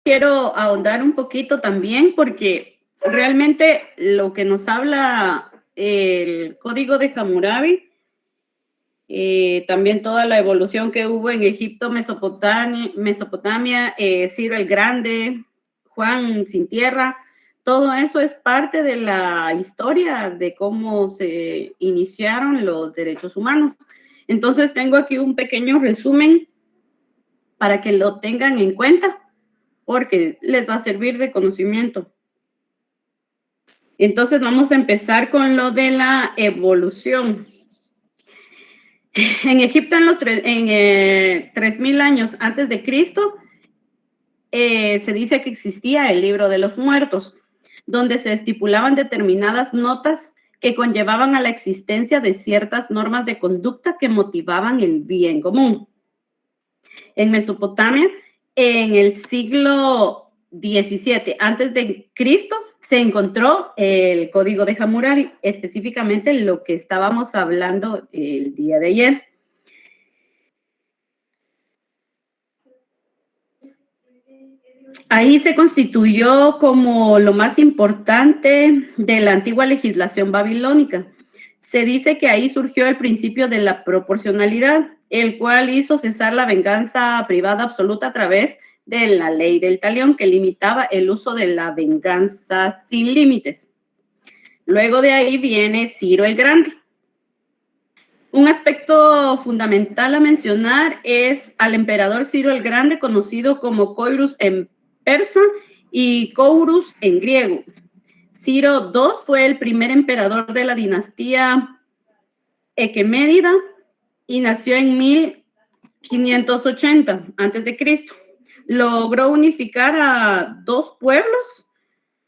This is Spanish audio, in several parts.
quiero ahondar un poquito también porque realmente lo que nos habla el Código de Hammurabi, también toda la evolución que hubo en Egipto, Mesopotamia, Ciro el Grande, Juan sin tierra, todo eso es parte de la historia de cómo se iniciaron los derechos humanos. Entonces tengo aquí un pequeño resumen para que lo tengan en cuenta, porque les va a servir de conocimiento. Entonces vamos a empezar con lo de la evolución. En Egipto, en 3000 años antes de Cristo, se dice que existía el libro de los muertos, donde se estipulaban determinadas notas que conllevaban a la existencia de ciertas normas de conducta que motivaban el bien común. En Mesopotamia, en el siglo XVII antes de Cristo, se encontró el Código de Hammurabi, específicamente lo que estábamos hablando el día de ayer. Ahí se constituyó como lo más importante de la antigua legislación babilónica. Se dice que ahí surgió el principio de la proporcionalidad, el cual hizo cesar la venganza privada absoluta a través de la ley del talión, que limitaba el uso de la venganza sin límites. Luego de ahí viene Ciro el Grande. Un aspecto fundamental a mencionar es al emperador Ciro el Grande, conocido como Koirus en persa y Kouros en griego. Ciro II fue el primer emperador de la dinastía Equeménida y nació en 1580 a.C. Logró unificar a dos pueblos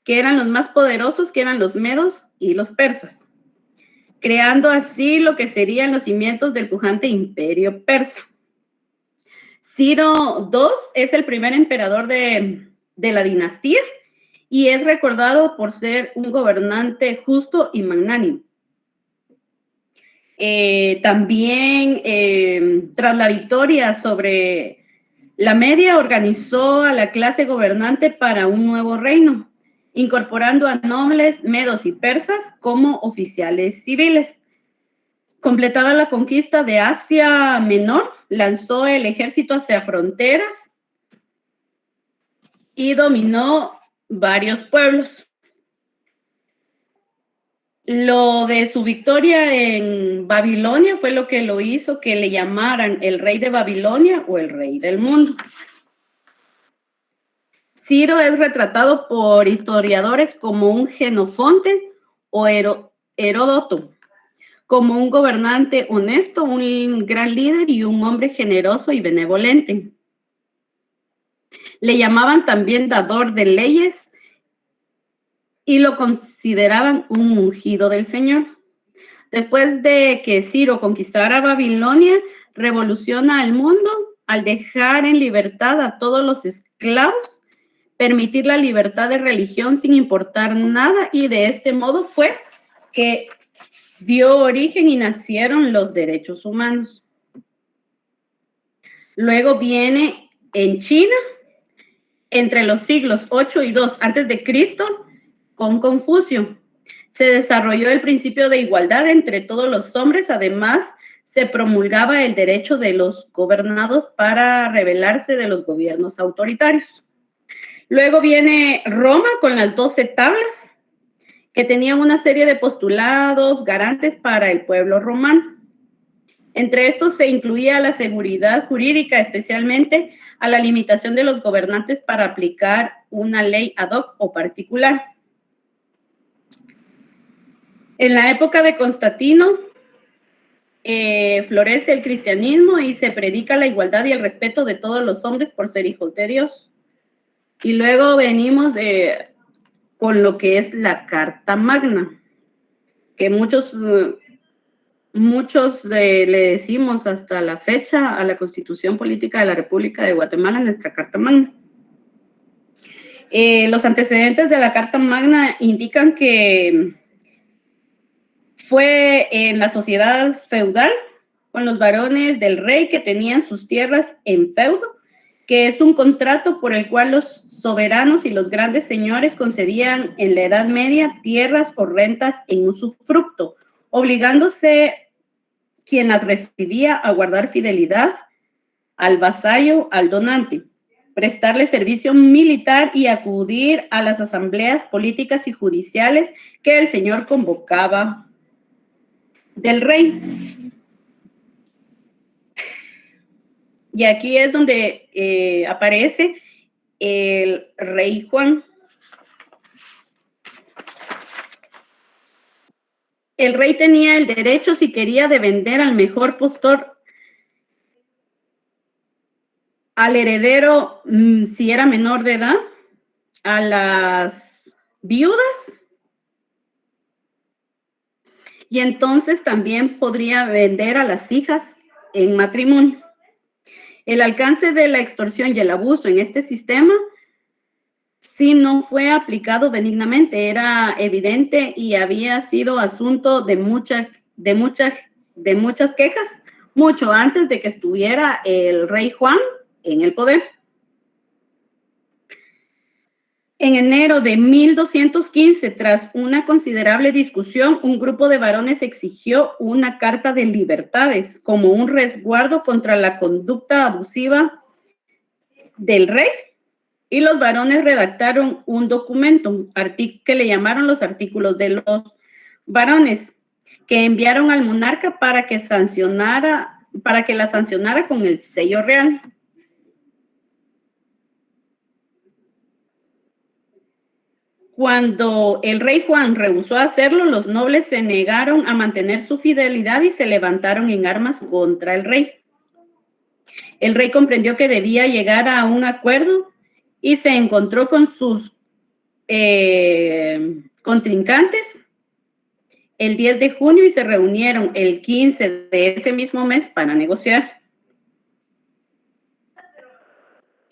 que eran los más poderosos, que eran los medos y los persas, creando así lo que serían los cimientos del pujante imperio persa. Ciro II es el primer emperador de la dinastía y es recordado por ser un gobernante justo y magnánimo. También, tras la victoria sobre la Media, organizó a la clase gobernante para un nuevo reino, incorporando a nobles medos y persas como oficiales civiles. Completada la conquista de Asia Menor, lanzó el ejército hacia fronteras y dominó varios pueblos. Lo de su victoria en Babilonia fue lo que lo hizo que le llamaran el rey de Babilonia o el rey del mundo. Ciro es retratado por historiadores como un Jenofonte o Heródoto, como un gobernante honesto, un gran líder y un hombre generoso y benevolente. Le llamaban también dador de leyes y lo consideraban un ungido del Señor. Después de que Ciro conquistara Babilonia, revoluciona al mundo al dejar en libertad a todos los esclavos, permitir la libertad de religión sin importar nada, y de este modo fue que dio origen y nacieron los derechos humanos. Luego viene en China, entre los siglos 8 y 2 antes de Cristo, con Confucio. Se desarrolló el principio de igualdad entre todos los hombres. Además, se promulgaba el derecho de los gobernados para rebelarse de los gobiernos autoritarios. Luego viene Roma con las 12 tablas, que tenían una serie de postulados garantes para el pueblo romano. Entre estos se incluía la seguridad jurídica, especialmente a la limitación de los gobernantes para aplicar una ley ad hoc o particular. En la época de Constantino florece el cristianismo y se predica la igualdad y el respeto de todos los hombres por ser hijos de Dios. Y luego venimos con lo que es la Carta Magna, que muchos le decimos hasta la fecha a la Constitución Política de la República de Guatemala, nuestra Carta Magna. Los antecedentes de la Carta Magna indican que fue en la sociedad feudal, con los varones del rey que tenían sus tierras en feudo, que es un contrato por el cual los soberanos y los grandes señores concedían en la Edad Media tierras o rentas en usufructo, obligándose quien las recibía a guardar fidelidad al vasallo, al donante, prestarle servicio militar y acudir a las asambleas políticas y judiciales que el señor convocaba del rey. Y aquí es donde aparece el rey Juan. El rey tenía el derecho, si quería, de vender al mejor postor al heredero, si era menor de edad, a las viudas, y entonces también podría vender a las hijas en matrimonio. El alcance de la extorsión y el abuso en este sistema, si no fue aplicado benignamente, era evidente y había sido asunto de muchas quejas, mucho antes de que estuviera el rey Juan en el poder. En enero de 1215, tras una considerable discusión, un grupo de varones exigió una carta de libertades como un resguardo contra la conducta abusiva del rey, y los varones redactaron un documento que le llamaron los artículos de los varones, que enviaron al monarca para que la sancionara con el sello real. Cuando el rey Juan rehusó hacerlo, los nobles se negaron a mantener su fidelidad y se levantaron en armas contra el rey. El rey comprendió que debía llegar a un acuerdo y se encontró con sus contrincantes el 10 de junio y se reunieron el 15 de ese mismo mes para negociar.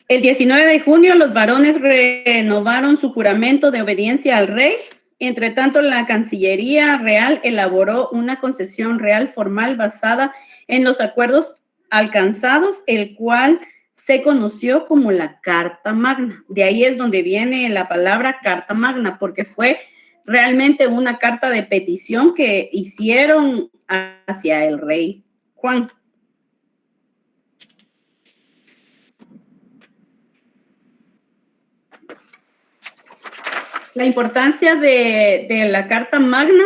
El 19 de junio los varones renovaron su juramento de obediencia al rey. Entre tanto, la Cancillería Real elaboró una concesión real formal basada en los acuerdos alcanzados, el cual se conoció como la Carta Magna. De ahí es donde viene la palabra Carta Magna, porque fue realmente una carta de petición que hicieron hacia el rey Juan. La importancia de la Carta Magna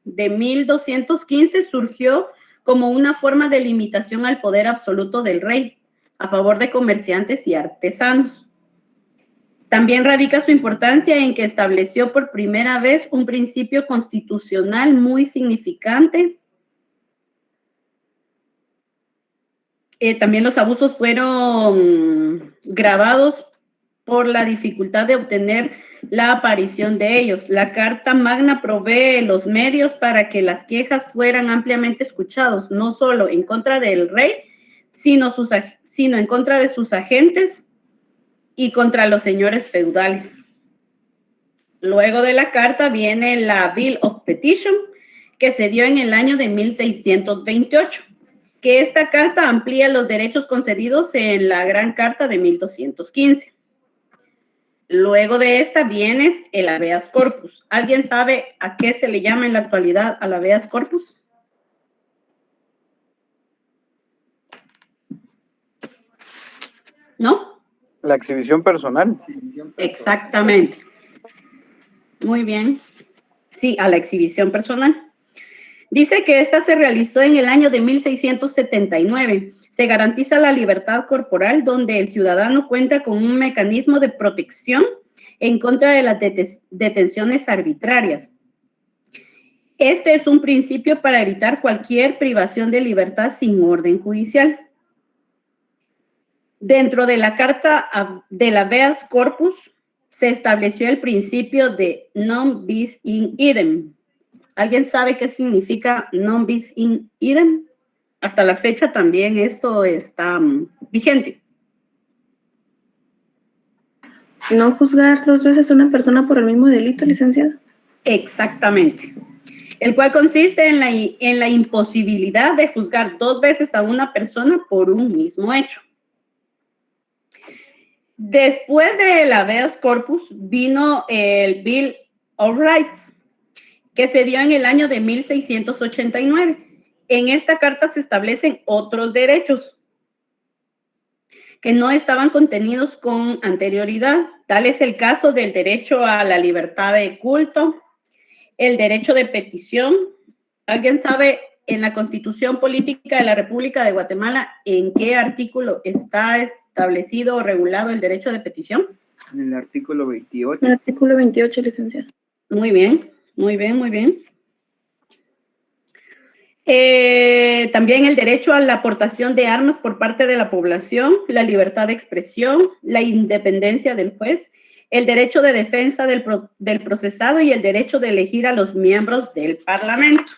de 1215 surgió como una forma de limitación al poder absoluto del rey a favor de comerciantes y artesanos. También radica su importancia en que estableció por primera vez un principio constitucional muy significante. También los abusos fueron gravados por la dificultad de obtener la aparición de ellos. La Carta Magna provee los medios para que las quejas fueran ampliamente escuchados, no solo en contra del rey, sino en contra de sus agentes y contra los señores feudales. Luego de la carta viene la Bill of Petition, que se dio en el año de 1628, que esta carta amplía los derechos concedidos en la Gran Carta de 1215. Luego de esta viene el habeas corpus. ¿Alguien sabe a qué se le llama en la actualidad al habeas corpus? ¿No? La exhibición personal. Exactamente. Muy bien. Sí, a la exhibición personal. Dice que esta se realizó en el año de 1679. Se garantiza la libertad corporal, donde el ciudadano cuenta con un mecanismo de protección en contra de las detenciones arbitrarias. Este es un principio para evitar cualquier privación de libertad sin orden judicial. Dentro de la Carta del habeas corpus se estableció el principio de non bis in idem. ¿Alguien sabe qué significa non bis in idem? Hasta la fecha también esto está vigente. No juzgar dos veces a una persona por el mismo delito, licenciada. Exactamente. El cual consiste en la imposibilidad de juzgar dos veces a una persona por un mismo hecho. Después del habeas corpus vino el Bill of Rights, que se dio en el año de 1689. En esta carta se establecen otros derechos que no estaban contenidos con anterioridad. Tal es el caso del derecho a la libertad de culto, el derecho de petición. ¿Alguien sabe en la Constitución Política de la República de Guatemala en qué artículo está establecido o regulado el derecho de petición? En el artículo 28. El artículo 28, licenciada. Muy bien, muy bien, muy bien. También el derecho a la aportación de armas por parte de la población, la libertad de expresión, la independencia del juez, el derecho de defensa del procesado y el derecho de elegir a los miembros del Parlamento.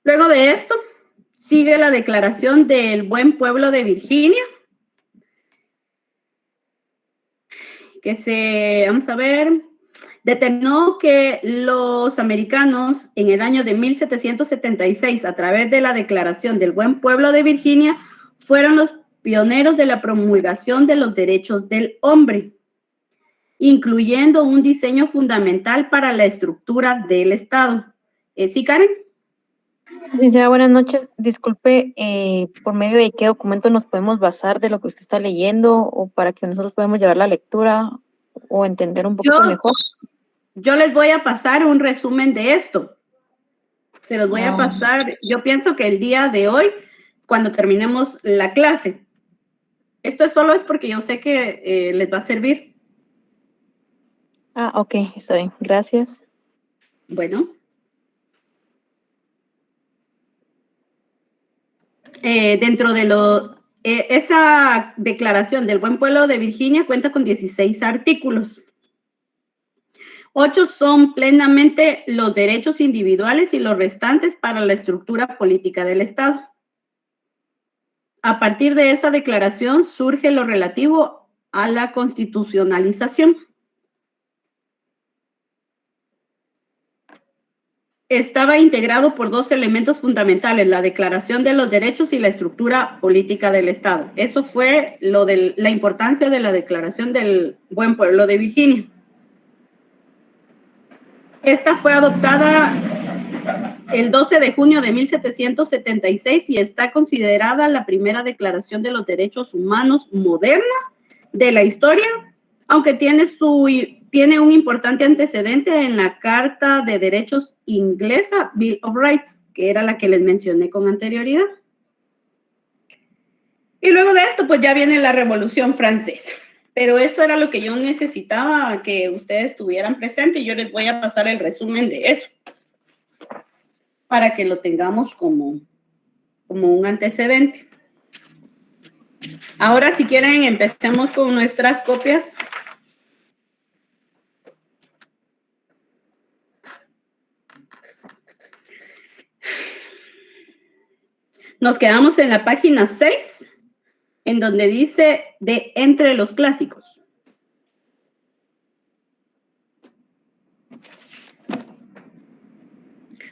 Luego de esto, sigue la Declaración del Buen Pueblo de Virginia, que vamos a ver, determinó que los americanos en el año de 1776, a través de la Declaración del Buen Pueblo de Virginia, fueron los pioneros de la promulgación de los derechos del hombre, incluyendo un diseño fundamental para la estructura del Estado. ¿Sí, Karen? Licenciada, buenas noches. Disculpe, ¿por medio de qué documento nos podemos basar de lo que usted está leyendo o para que nosotros podamos llevar la lectura o entender un poquito mejor? Yo les voy a pasar un resumen de esto. Se los voy a pasar, yo pienso que el día de hoy, cuando terminemos la clase. Esto solo es porque yo sé que les va a servir. Ok, está bien. Gracias. Bueno. Dentro de esa declaración del Buen Pueblo de Virginia cuenta con 16 artículos. 8 son plenamente los derechos individuales y los restantes para la estructura política del Estado. A partir de esa declaración surge lo relativo a la constitucionalización. Estaba integrado por 2 elementos fundamentales, la Declaración de los Derechos y la estructura política del Estado. Eso fue la importancia de la Declaración del Buen Pueblo de Virginia. Esta fue adoptada el 12 de junio de 1776 y está considerada la primera declaración de los derechos humanos moderna de la historia, aunque tiene un importante antecedente en la Carta de Derechos inglesa, Bill of Rights, que era la que les mencioné con anterioridad. Y luego de esto, pues ya viene la Revolución Francesa. Pero eso era lo que yo necesitaba que ustedes estuvieran presentes y yo les voy a pasar el resumen de eso para que lo tengamos como un antecedente. Ahora, si quieren, empecemos con nuestras copias. Nos quedamos en la página 6, en donde dice de entre los clásicos.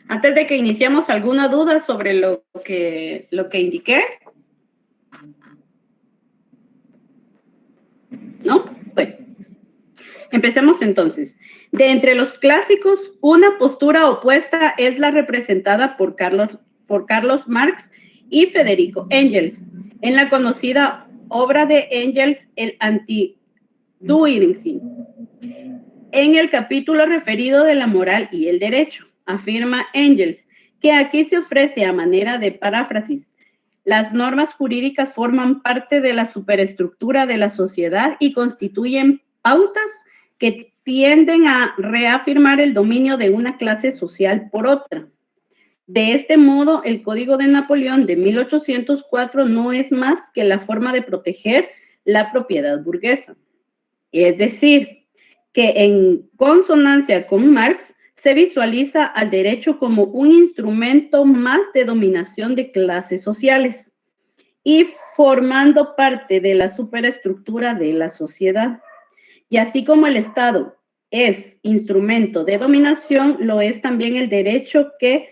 Antes de que iniciemos, ¿alguna duda sobre lo que indiqué? ¿No? Bueno, empecemos entonces. De entre los clásicos, una postura opuesta es la representada por Carlos Marx y Federico Engels, en la conocida obra de Engels, el Anti-During. En el capítulo referido de la moral y el derecho, afirma Engels que aquí se ofrece a manera de paráfrasis. Las normas jurídicas forman parte de la superestructura de la sociedad y constituyen pautas que tienden a reafirmar el dominio de una clase social por otra. De este modo, el Código de Napoleón de 1804 no es más que la forma de proteger la propiedad burguesa. Es decir, que en consonancia con Marx, se visualiza al derecho como un instrumento más de dominación de clases sociales y formando parte de la superestructura de la sociedad. Y así como el Estado es instrumento de dominación, lo es también el derecho que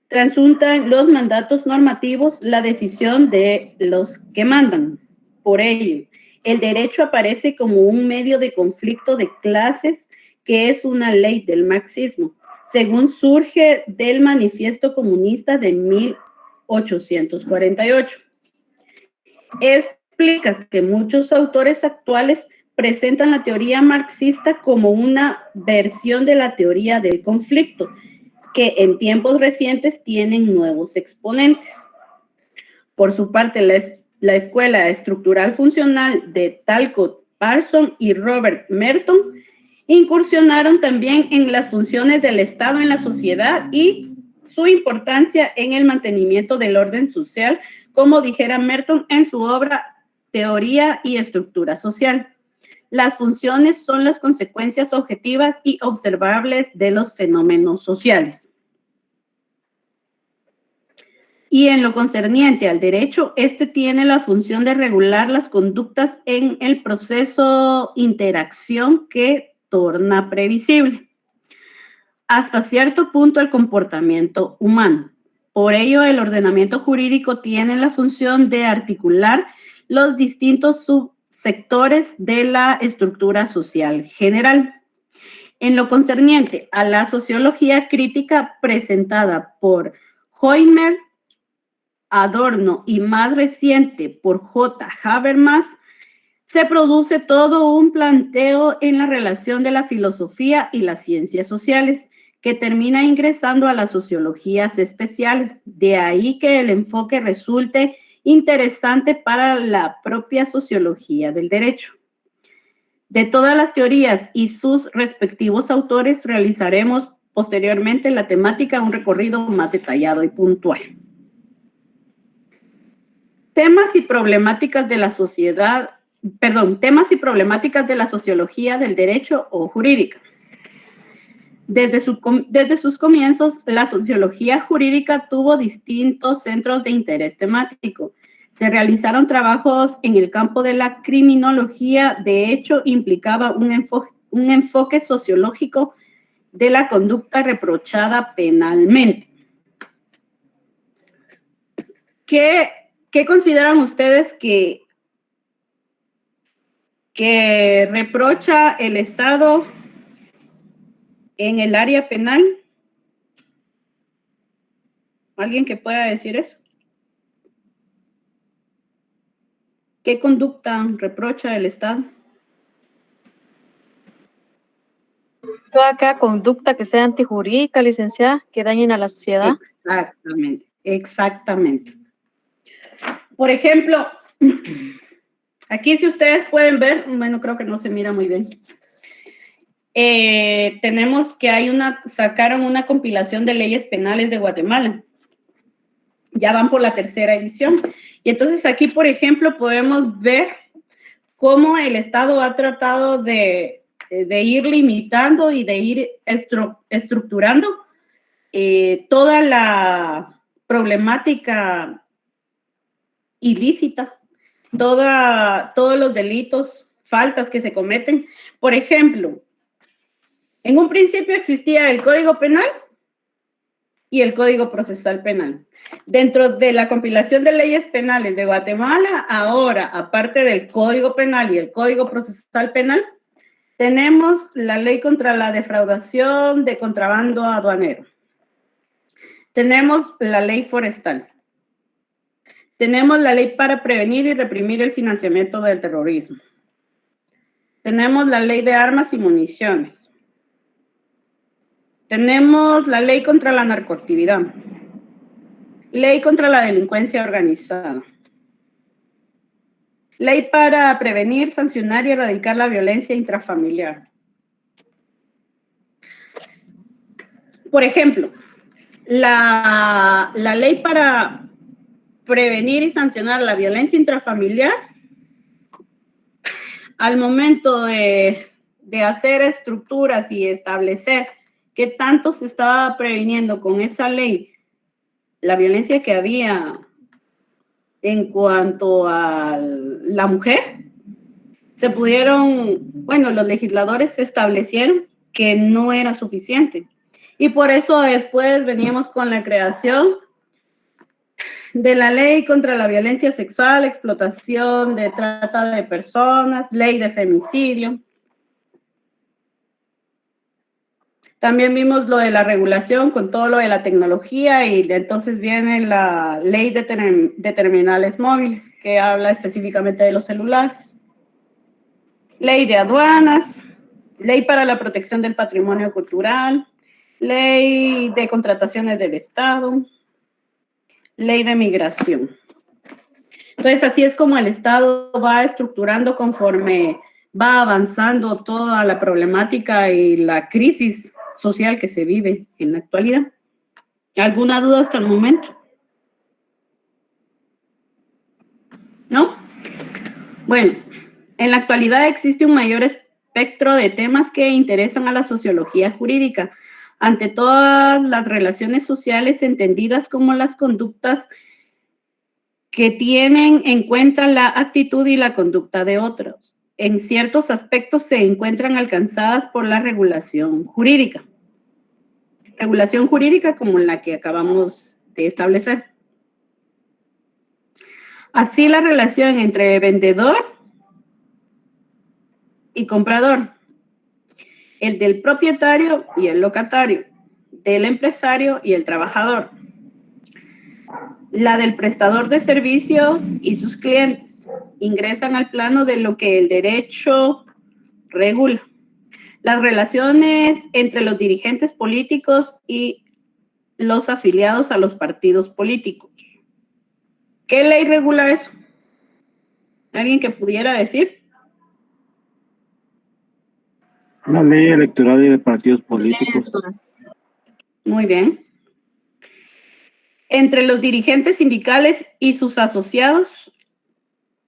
Transuntan los mandatos normativos la decisión de los que mandan. Por ello, el derecho aparece como un medio de conflicto de clases que es una ley del marxismo, según surge del Manifiesto Comunista de 1848. Explica que muchos autores actuales presentan la teoría marxista como una versión de la teoría del conflicto, que en tiempos recientes tienen nuevos exponentes. Por su parte, la Escuela Estructural Funcional de Talcott Parsons y Robert Merton incursionaron también en las funciones del Estado en la sociedad y su importancia en el mantenimiento del orden social, como dijera Merton en su obra Teoría y Estructura Social. Las funciones son las consecuencias objetivas y observables de los fenómenos sociales. Y en lo concerniente al derecho, este tiene la función de regular las conductas en el proceso interacción que torna previsible hasta cierto punto el comportamiento humano. Por ello, el ordenamiento jurídico tiene la función de articular los distintos subsectores de la estructura social general. En lo concerniente a la sociología crítica presentada por Hoymer, Adorno y más reciente por J. Habermas, se produce todo un planteo en la relación de la filosofía y las ciencias sociales que termina ingresando a las sociologías especiales. De ahí que el enfoque resulte interesante para la propia sociología del derecho. De todas las teorías y sus respectivos autores, realizaremos posteriormente en la temática un recorrido más detallado y puntual. Temas y problemáticas de la sociología del derecho o jurídica. Desde sus comienzos, la sociología jurídica tuvo distintos centros de interés temático. Se realizaron trabajos en el campo de la criminología, de hecho, implicaba un enfoque sociológico de la conducta reprochada penalmente. ¿Qué consideran ustedes que reprocha el Estado en el área penal? ¿Alguien que pueda decir eso? ¿Qué conducta reprocha el Estado? Toda aquella conducta que sea antijurídica, licenciada, que dañen a la sociedad. Exactamente. Por ejemplo, aquí si ustedes pueden ver, bueno, creo que no se mira muy bien. Tenemos que sacaron una compilación de leyes penales de Guatemala. Ya van por la 3ª edición. Y entonces aquí, por ejemplo, podemos ver cómo el Estado ha tratado de ir limitando y de ir estructurando toda la problemática ilícita, todos los delitos, faltas que se cometen. Por ejemplo, en un principio existía el Código Penal y el Código Procesal Penal. Dentro de la compilación de leyes penales de Guatemala, ahora, aparte del Código Penal y el Código Procesal Penal, tenemos la ley contra la defraudación de contrabando aduanero. Tenemos la ley forestal. Tenemos la ley para prevenir y reprimir el financiamiento del terrorismo. Tenemos la ley de armas y municiones. Tenemos la ley contra la narcoactividad. Ley contra la delincuencia organizada. Ley para prevenir, sancionar y erradicar la violencia intrafamiliar. Por ejemplo, la ley para prevenir y sancionar la violencia intrafamiliar, al momento de hacer estructuras y establecer qué tanto se estaba previniendo con esa ley la violencia que había en cuanto a la mujer, los legisladores establecieron que no era suficiente Y por eso después veníamos con la creación de la ley contra la violencia sexual, explotación de trata de personas, ley de femicidio. También vimos lo de la regulación con todo lo de la tecnología y entonces viene la ley de terminales móviles que habla específicamente de los celulares. Ley de aduanas, ley para la protección del patrimonio cultural, ley de contrataciones del Estado, ley de migración. Entonces, así es como el Estado va estructurando conforme va avanzando toda la problemática y la crisis social que se vive en la actualidad. ¿Alguna duda hasta el momento? ¿No? Bueno, en la actualidad existe un mayor espectro de temas que interesan a la sociología jurídica, ante todas las relaciones sociales entendidas como las conductas que tienen en cuenta la actitud y la conducta de otros. En ciertos aspectos se encuentran alcanzadas por la regulación jurídica. Regulación jurídica como la que acabamos de establecer. Así, la relación entre vendedor y comprador, el del propietario y el locatario, del empresario y el trabajador, la del prestador de servicios y sus clientes, ingresan al plano de lo que el derecho regula. Las relaciones entre los dirigentes políticos y los afiliados a los partidos políticos. ¿Qué ley regula eso? ¿Alguien que pudiera decir? La ley electoral y de partidos políticos. Muy bien. Entre los dirigentes sindicales y sus asociados,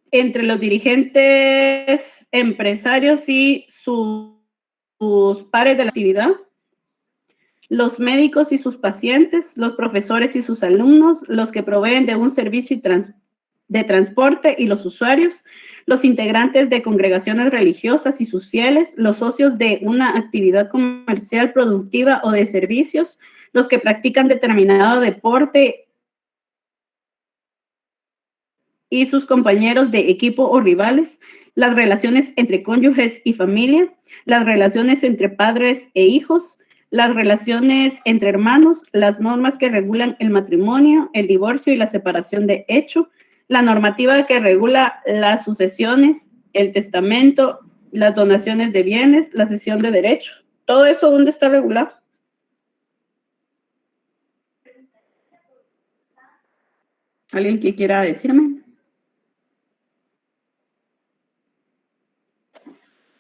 entre los dirigentes empresarios y sus pares de la actividad, los médicos y sus pacientes, los profesores y sus alumnos, los que proveen de un servicio de transporte y los usuarios, los integrantes de congregaciones religiosas y sus fieles, los socios de una actividad comercial productiva o de servicios, los que practican determinado deporte y sus compañeros de equipo o rivales, las relaciones entre cónyuges y familia, las relaciones entre padres e hijos, las relaciones entre hermanos, las normas que regulan el matrimonio, el divorcio y la separación de hecho, la normativa que regula las sucesiones, el testamento, las donaciones de bienes, la cesión de derechos. ¿Todo eso dónde está regulado? ¿Alguien que quiera decirme?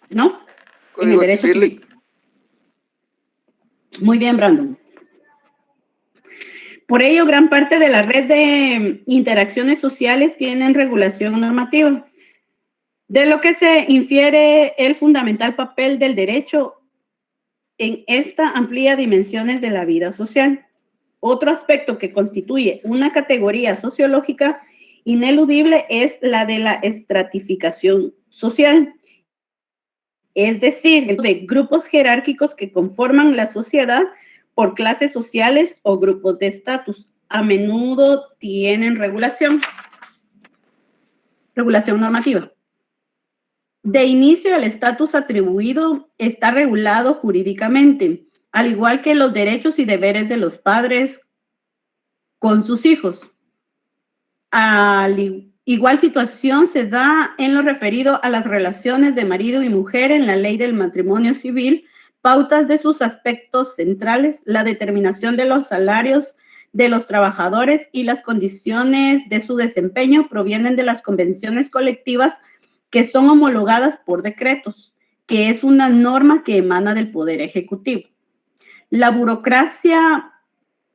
¿No? En el derecho civil. Muy bien, Brandon. Por ello, gran parte de la red de interacciones sociales tienen regulación normativa, de lo que se infiere el fundamental papel del derecho en esta amplia dimensiones de la vida social. Otro aspecto que constituye una categoría sociológica ineludible es la de la estratificación social, es decir, de grupos jerárquicos que conforman la sociedad por clases sociales o grupos de estatus. A menudo tienen regulación normativa. De inicio, el estatus atribuido está regulado jurídicamente, al igual que los derechos y deberes de los padres con sus hijos. Igual situación se da en lo referido a las relaciones de marido y mujer en la ley del matrimonio civil, pautas de sus aspectos centrales, la determinación de los salarios de los trabajadores y las condiciones de su desempeño provienen de las convenciones colectivas que son homologadas por decretos, que es una norma que emana del Poder Ejecutivo. La burocracia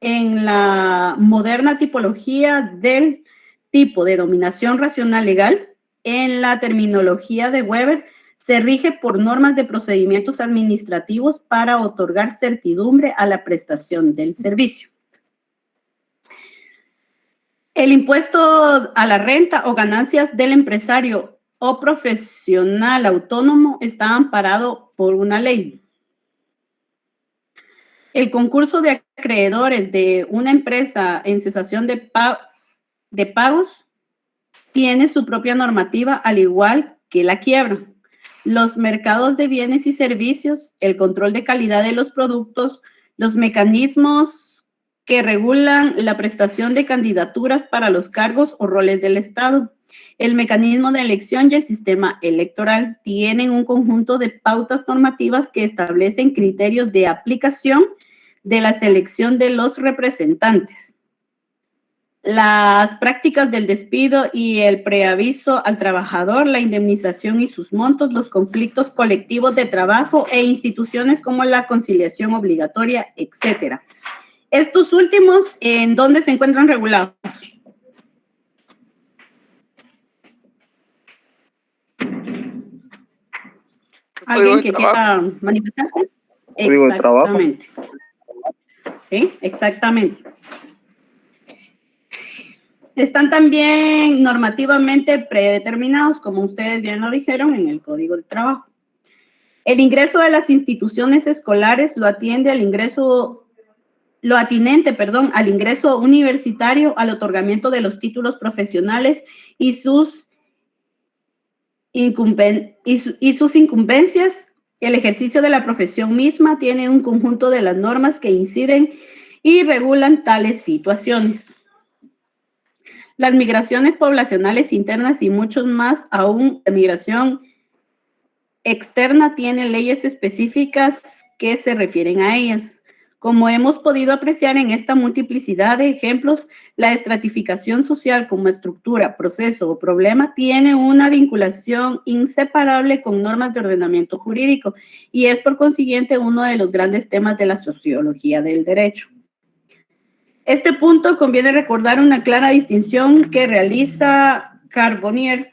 en la moderna tipología del tipo de dominación racional legal, en la terminología de Weber, se rige por normas de procedimientos administrativos para otorgar certidumbre a la prestación del servicio. El impuesto a la renta o ganancias del empresario o profesional autónomo está amparado por una ley. El concurso de acreedores de una empresa en cesación de pagos tiene su propia normativa, al igual que la quiebra. Los mercados de bienes y servicios, el control de calidad de los productos, los mecanismos que regulan la prestación de candidaturas para los cargos o roles del Estado, el mecanismo de elección y el sistema electoral tienen un conjunto de pautas normativas que establecen criterios de aplicación de la selección de los representantes. Las prácticas del despido y el preaviso al trabajador, la indemnización y sus montos, los conflictos colectivos de trabajo e instituciones como la conciliación obligatoria, etcétera. Estos últimos, ¿en dónde se encuentran regulados? ¿Alguien que quiera manifestarse? Exactamente. Sí, exactamente. Están también normativamente predeterminados, como ustedes bien lo dijeron, en el Código de Trabajo. El ingreso de las instituciones escolares lo atinente al ingreso universitario, al otorgamiento de los títulos profesionales y sus incumbencias. El ejercicio de la profesión misma tiene un conjunto de las normas que inciden y regulan tales situaciones. Las migraciones poblacionales internas y muchos más aún, la migración externa tiene leyes específicas que se refieren a ellas. Como hemos podido apreciar en esta multiplicidad de ejemplos, la estratificación social como estructura, proceso o problema tiene una vinculación inseparable con normas de ordenamiento jurídico y es por consiguiente uno de los grandes temas de la sociología del derecho. Este punto conviene recordar una clara distinción que realiza Carbonnier,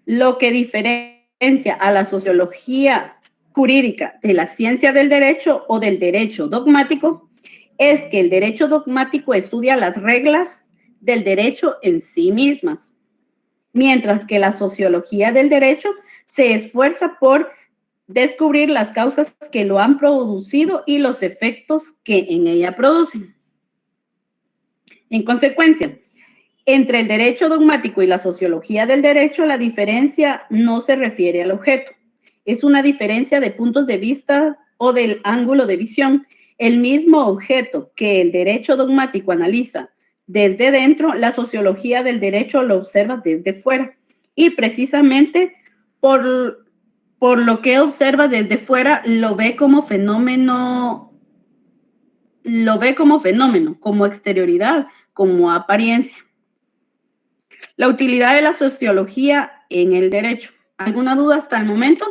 lo que diferencia a la sociología jurídica de la ciencia del derecho o del derecho dogmático es que el derecho dogmático estudia las reglas del derecho en sí mismas, mientras que la sociología del derecho se esfuerza por descubrir las causas que lo han producido y los efectos que en ella producen. En consecuencia, entre el derecho dogmático y la sociología del derecho, la diferencia no se refiere al objeto. Es una diferencia de puntos de vista o del ángulo de visión. El mismo objeto que el derecho dogmático analiza desde dentro, la sociología del derecho lo observa desde fuera. Y precisamente por lo que observa desde fuera, lo ve como fenómeno, como exterioridad, como apariencia. La utilidad de la sociología en el derecho. ¿Alguna duda hasta el momento?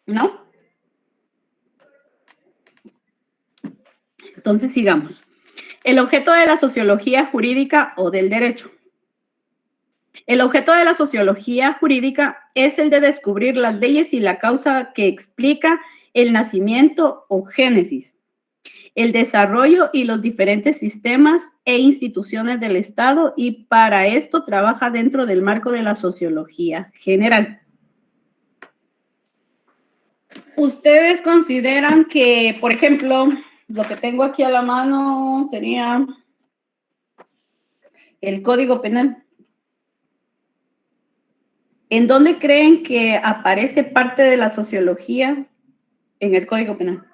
¿No? Entonces sigamos. El objeto de la sociología jurídica o del derecho. El objeto de la sociología jurídica es el de descubrir las leyes y la causa que explica el nacimiento o génesis, el desarrollo y los diferentes sistemas e instituciones del Estado, y para esto trabaja dentro del marco de la sociología general. ¿Ustedes consideran que, por ejemplo, lo que tengo aquí a la mano sería el Código Penal? ¿En dónde creen que aparece parte de la sociología en el Código Penal?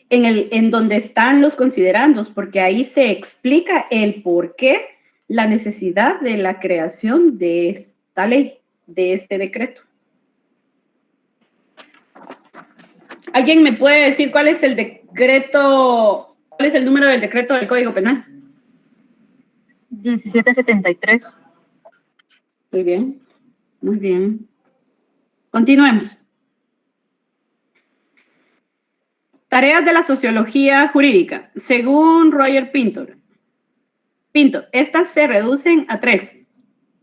En donde están los considerandos, porque ahí se explica el por qué, la necesidad de la creación de esta ley, de este decreto. ¿Alguien me puede decir cuál es el decreto, cuál es el número del decreto del Código Penal? 1773. Muy bien, muy bien. Continuemos. Tareas de la sociología jurídica. Según Roger Pinto, estas se reducen a 3.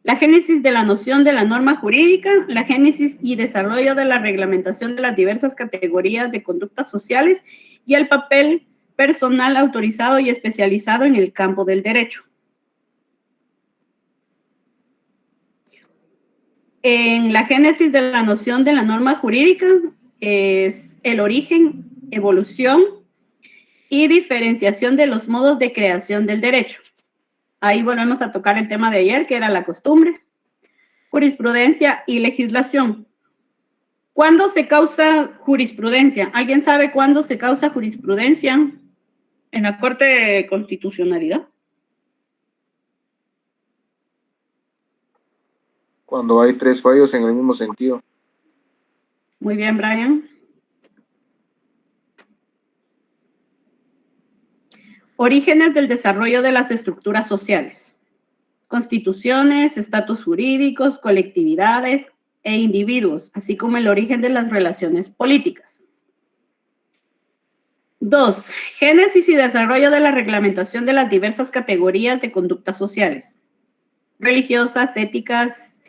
La génesis de la noción de la norma jurídica, la génesis y desarrollo de la reglamentación de las diversas categorías de conductas sociales y el papel personal autorizado y especializado en el campo del derecho. En la génesis de la noción de la norma jurídica es el origen, evolución y diferenciación de los modos de creación del derecho. Ahí volvemos a tocar el tema de ayer, que era la costumbre, jurisprudencia y legislación. ¿Cuándo se causa jurisprudencia? ¿Alguien sabe cuándo se causa jurisprudencia en la Corte de Constitucionalidad? Cuando hay 3 fallos en el mismo sentido. Muy bien, Brian. Orígenes del desarrollo de las estructuras sociales. Constituciones, estatus jurídicos, colectividades e individuos, así como el origen de las relaciones políticas. 2. Génesis y desarrollo de la reglamentación de las diversas categorías de conductas sociales. Religiosas, éticas,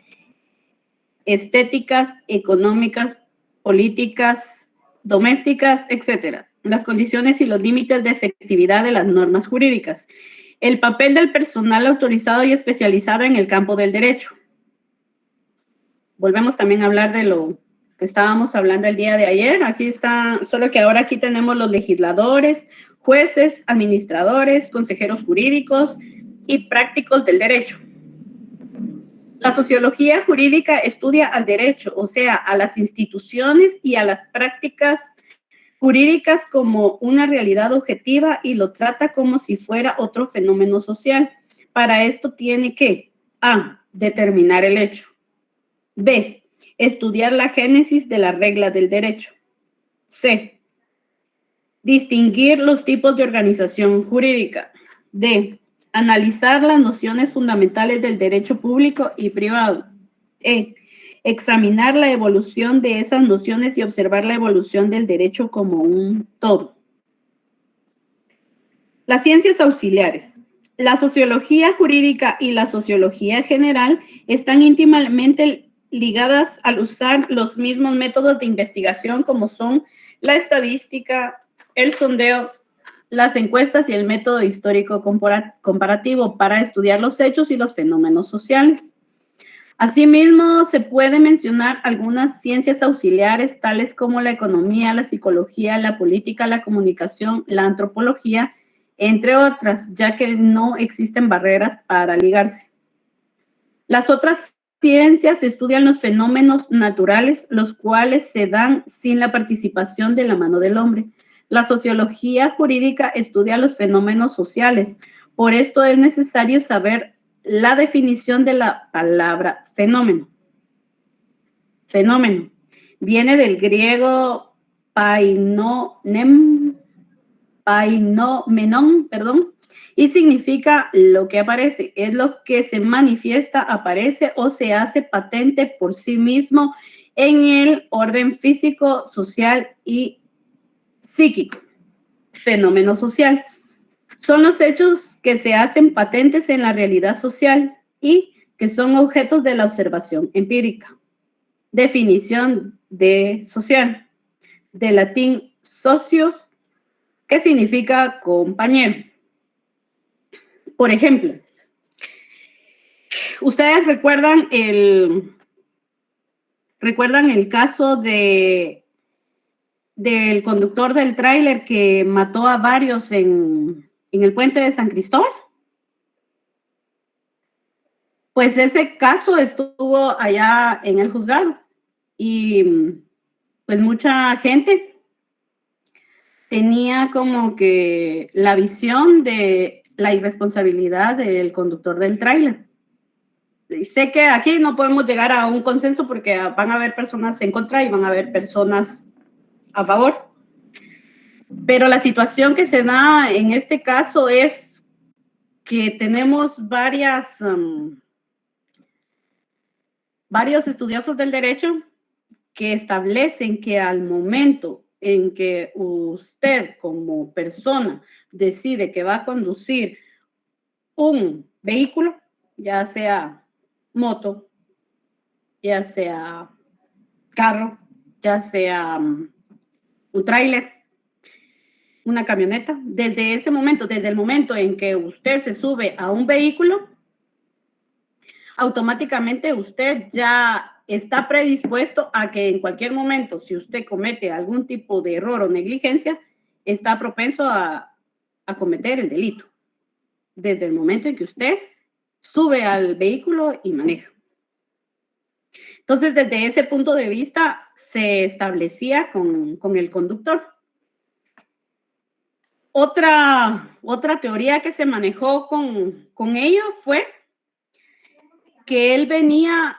estéticas, económicas, políticas, domésticas, etc. Las condiciones y los límites de efectividad de las normas jurídicas. El papel del personal autorizado y especializado en el campo del derecho. Volvemos también a hablar de lo que estábamos hablando el día de ayer. Aquí está, solo que ahora aquí tenemos los legisladores, jueces, administradores, consejeros jurídicos y prácticos del derecho. La sociología jurídica estudia al derecho, o sea, a las instituciones y a las prácticas jurídicas como una realidad objetiva y lo trata como si fuera otro fenómeno social. Para esto tiene que A. Determinar el hecho. B. Estudiar la génesis de las reglas del derecho. C. Distinguir los tipos de organización jurídica. D. Analizar las nociones fundamentales del derecho público y privado. E. Examinar la evolución de esas nociones y observar la evolución del derecho como un todo. Las ciencias auxiliares. La sociología jurídica y la sociología general están íntimamente ligadas al usar los mismos métodos de investigación como son la estadística, el sondeo, las encuestas y el método histórico comparativo para estudiar los hechos y los fenómenos sociales. Asimismo, se puede mencionar algunas ciencias auxiliares tales como la economía, la psicología, la política, la comunicación, la antropología, entre otras, ya que no existen barreras para ligarse. Las otras ciencias estudian los fenómenos naturales, los cuales se dan sin la participación de la mano del hombre. La sociología jurídica estudia los fenómenos sociales. Por esto es necesario saber la definición de la palabra fenómeno. Fenómeno viene del griego painomenon, y significa lo que aparece, es lo que se manifiesta, aparece o se hace patente por sí mismo en el orden físico, social y psíquico. Fenómeno social. Son los hechos que se hacen patentes en la realidad social y que son objetos de la observación empírica. Definición de social. De latín socios, que significa compañero. Por ejemplo, ¿ustedes recuerdan el caso del conductor del tráiler que mató a varios en el puente de San Cristóbal? Pues ese caso estuvo allá en el juzgado y pues mucha gente tenía como que la visión de la irresponsabilidad del conductor del tráiler. Sé que aquí no podemos llegar a un consenso porque van a haber personas en contra y van a haber personas a favor. Pero la situación que se da en este caso es que tenemos varios estudiosos del derecho que establecen que al momento en que usted como persona decide que va a conducir un vehículo, ya sea moto, ya sea carro, ya sea un tráiler, una camioneta. Desde ese momento, desde el momento en que usted se sube a un vehículo, automáticamente usted ya está predispuesto a que en cualquier momento, si usted comete algún tipo de error o negligencia, está propenso a cometer el delito. Desde el momento en que usted sube al vehículo y maneja. Entonces, desde ese punto de vista, se establecía con el conductor. Otra teoría que se manejó con ello fue que él venía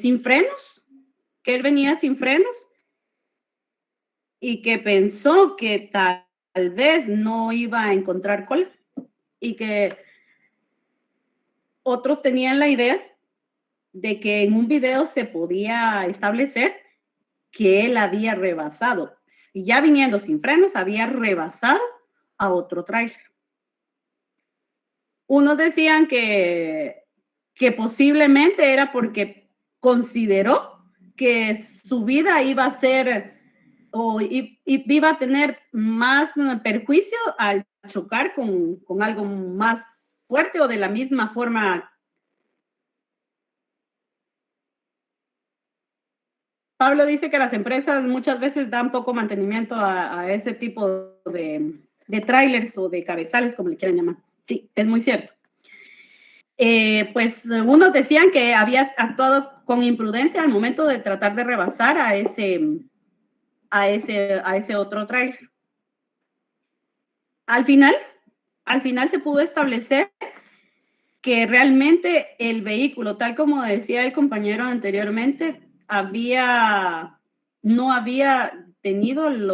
sin frenos, y que pensó que tal vez no iba a encontrar cola y que otros tenían la idea de que en un video se podía establecer que él había rebasado, y ya viniendo sin frenos, había rebasado a otro tráiler. Unos decían que posiblemente era porque consideró que su vida iba a ser o iba a tener más perjuicio al chocar con algo más fuerte o de la misma forma. Pablo dice que las empresas muchas veces dan poco mantenimiento a ese tipo de trailers o de cabezales, como le quieran llamar. Sí, es muy cierto. Pues unos decían que había actuado con imprudencia al momento de tratar de rebasar a ese otro trailer. Al final se pudo establecer que realmente el vehículo, tal como decía el compañero anteriormente, no había tenido el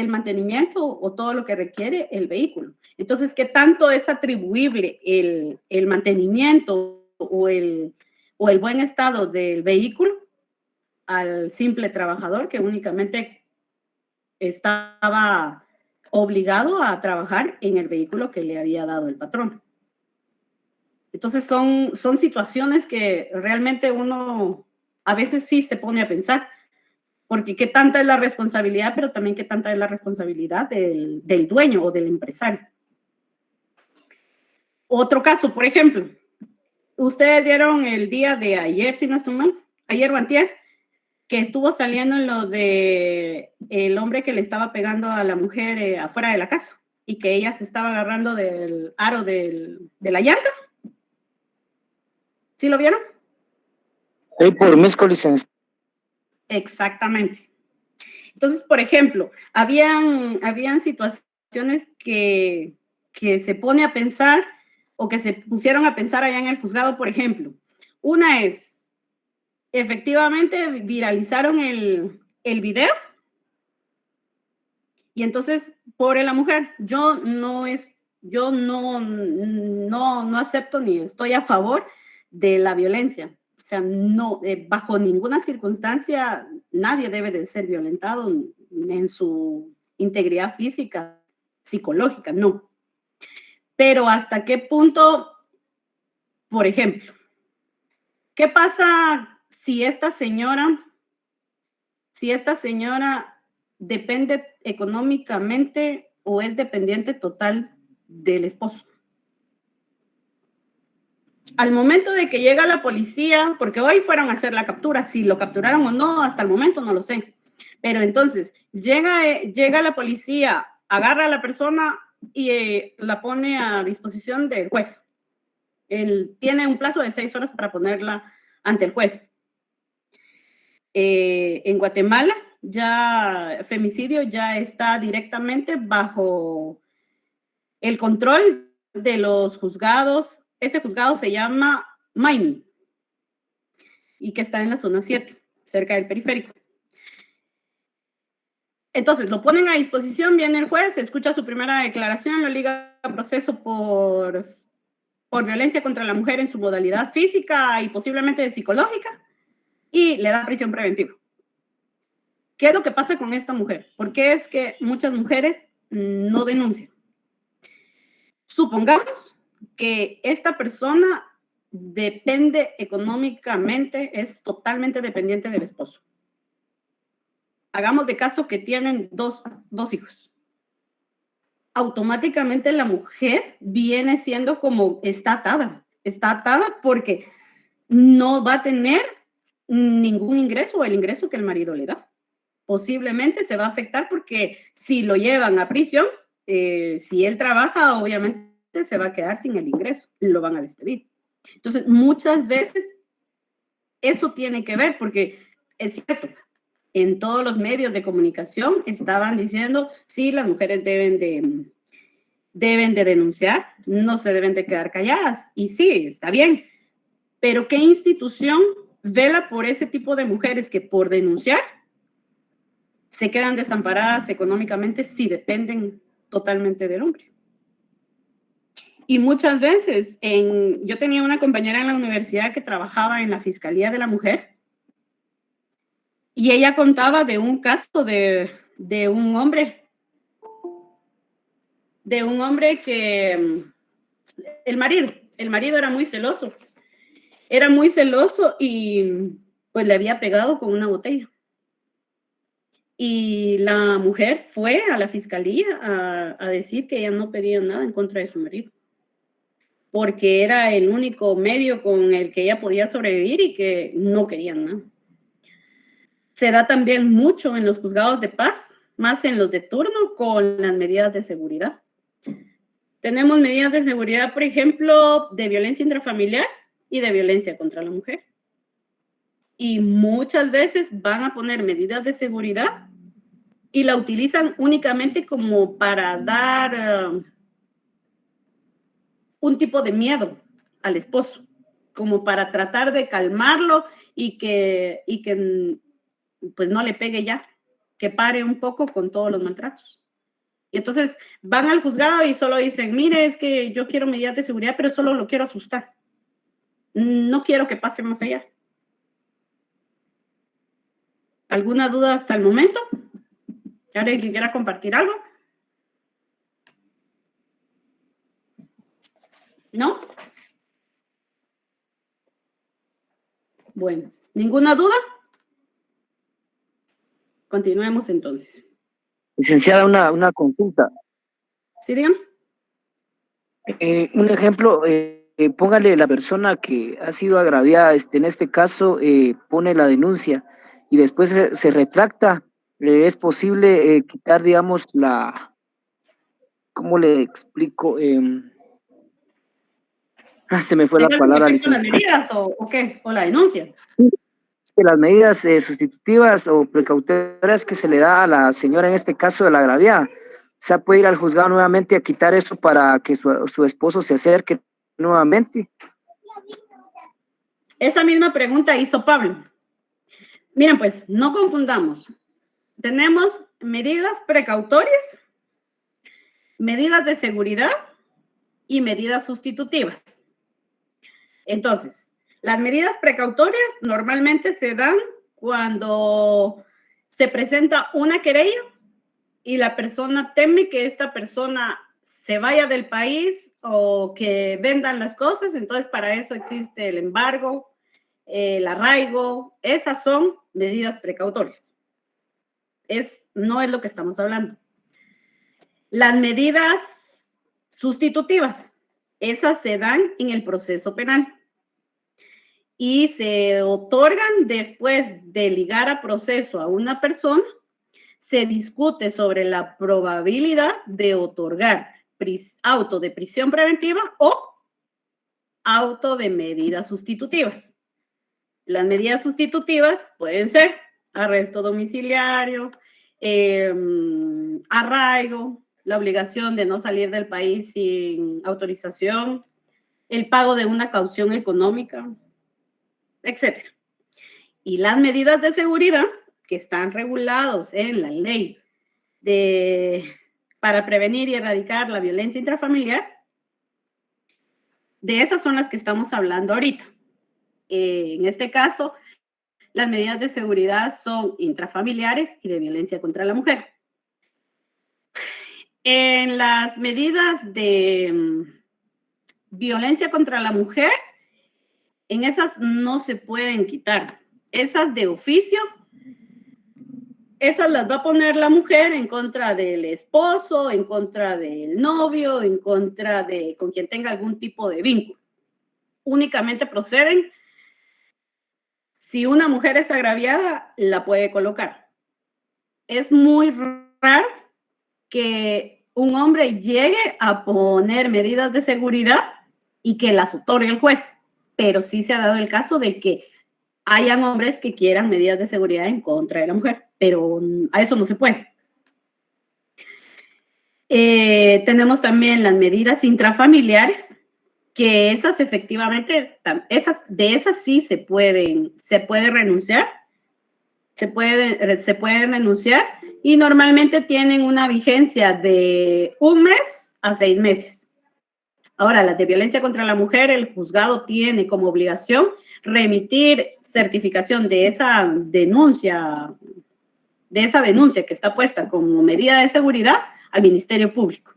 mantenimiento o todo lo que requiere el vehículo. Entonces, ¿qué tanto es atribuible el mantenimiento o el buen estado del vehículo al simple trabajador que únicamente estaba obligado a trabajar en el vehículo que le había dado el patrón? Entonces son situaciones que realmente uno a veces sí se pone a pensar, porque qué tanta es la responsabilidad, pero también qué tanta es la responsabilidad del dueño o del empresario. Otro caso, por ejemplo, ustedes vieron el día de ayer, si no estoy mal, ayer o antier, que estuvo saliendo lo de el hombre que le estaba pegando a la mujer afuera de la casa y que ella se estaba agarrando del aro de la llanta. ¿Sí lo vieron? Sí, por Misco, licenciado. Exactamente. Entonces, por ejemplo, habían situaciones que se pone a pensar o que se pusieron a pensar allá en el juzgado, por ejemplo. Una es, efectivamente, viralizaron el video y entonces, pobre la mujer, yo no acepto ni estoy a favor de la violencia. O sea, no, bajo ninguna circunstancia nadie debe de ser violentado en su integridad física, psicológica, no. Pero ¿hasta qué punto, por ejemplo, qué pasa si esta señora depende económicamente o es dependiente total del esposo? Al momento de que llega la policía, porque hoy fueron a hacer la captura, si lo capturaron o no, hasta el momento no lo sé. Pero entonces, llega la policía, agarra a la persona y la pone a disposición del juez. Él tiene un plazo de 6 horas para ponerla ante el juez. En Guatemala, ya femicidio ya está directamente bajo el control de los juzgados. Ese juzgado se llama Maimi y que está en la zona 7, cerca del periférico. Entonces, lo ponen a disposición, viene el juez, escucha su primera declaración, lo liga a proceso por violencia contra la mujer en su modalidad física y posiblemente psicológica y le da prisión preventiva. ¿Qué es lo que pasa con esta mujer? ¿Por qué es que muchas mujeres no denuncian? Supongamos que esta persona depende económicamente, es totalmente dependiente del esposo. Hagamos de caso que tienen dos 2 hijos. Automáticamente la mujer viene siendo como está atada porque no va a tener ningún ingreso o el ingreso que el marido le da. Posiblemente se va a afectar porque si lo llevan a prisión, si él trabaja, obviamente se va a quedar sin el ingreso, lo van a despedir. Entonces, muchas veces eso tiene que ver porque es cierto, en todos los medios de comunicación estaban diciendo, sí, las mujeres deben de denunciar, no se deben de quedar calladas. Y sí, está bien, pero ¿qué institución vela por ese tipo de mujeres que por denunciar se quedan desamparadas económicamente si dependen totalmente del hombre? Y muchas veces, yo tenía una compañera en la universidad que trabajaba en la Fiscalía de la Mujer y ella contaba de un caso de un hombre que el marido era muy celoso y pues le había pegado con una botella. Y la mujer fue a la fiscalía a decir que ella no pedía nada en contra de su marido, porque era el único medio con el que ella podía sobrevivir y que no querían nada. Se da también mucho en los juzgados de paz, más en los de turno, con las medidas de seguridad. Tenemos medidas de seguridad, por ejemplo, de violencia intrafamiliar y de violencia contra la mujer. Y muchas veces van a poner medidas de seguridad y la utilizan únicamente como para dar un tipo de miedo al esposo, como para tratar de calmarlo y que pues no le pegue ya, que pare un poco con todos los maltratos. Y entonces van al juzgado y solo dicen, mire, es que yo quiero medidas de seguridad, pero solo lo quiero asustar. No quiero que pase más allá. ¿Alguna duda hasta el momento? ¿Alguien que quiera compartir algo? ¿No? Bueno, ¿ninguna duda? Continuemos entonces. Licenciada, una consulta. ¿Sí, dígame? Un ejemplo, póngale la persona que ha sido agraviada, en este caso, pone la denuncia y después se retracta. ¿Es posible quitar, digamos, ¿cómo le explico? Se me fue la palabra, licenciada. ¿Las medidas o qué? ¿O la denuncia? Las medidas sustitutivas o precautorias que se le da a la señora, en este caso de la agraviada. O sea, puede ir al juzgado nuevamente a quitar eso para que su esposo se acerque nuevamente. Esa misma pregunta hizo Pablo. Miren, pues, no confundamos. Tenemos medidas precautorias, medidas de seguridad y medidas sustitutivas. Entonces, las medidas precautorias normalmente se dan cuando se presenta una querella y la persona teme que esta persona se vaya del país o que vendan las cosas. Entonces, para eso existe el embargo, el arraigo. Esas son medidas precautorias. No es lo que estamos hablando. Las medidas sustitutivas, esas se dan en el proceso penal y se otorgan después de ligar a proceso a una persona. Se discute sobre la probabilidad de otorgar auto de prisión preventiva o auto de medidas sustitutivas. Las medidas sustitutivas pueden ser arresto domiciliario, arraigo, la obligación de no salir del país sin autorización, el pago de una caución económica, etc. Y las medidas de seguridad que están regulados en la ley para prevenir y erradicar la violencia intrafamiliar, de esas son las que estamos hablando ahorita. En este caso, las medidas de seguridad son intrafamiliares y de violencia contra la mujer. En las medidas de violencia contra la mujer, en esas no se pueden quitar. Esas de oficio esas las va a poner la mujer en contra del esposo, en contra del novio, en contra de con quien tenga algún tipo de vínculo. Únicamente proceden si una mujer es agraviada, la puede colocar. Es muy raro que un hombre llegue a poner medidas de seguridad y que las otorgue el juez, pero sí se ha dado el caso de que hayan hombres que quieran medidas de seguridad en contra de la mujer, pero a eso no se puede. Tenemos también las medidas intrafamiliares, que esas efectivamente, de esas sí se puede renunciar, se puede renunciar y normalmente tienen una vigencia de 1 mes a 6 meses. Ahora, las de violencia contra la mujer, el juzgado tiene como obligación remitir certificación de esa denuncia que está puesta como medida de seguridad al Ministerio Público.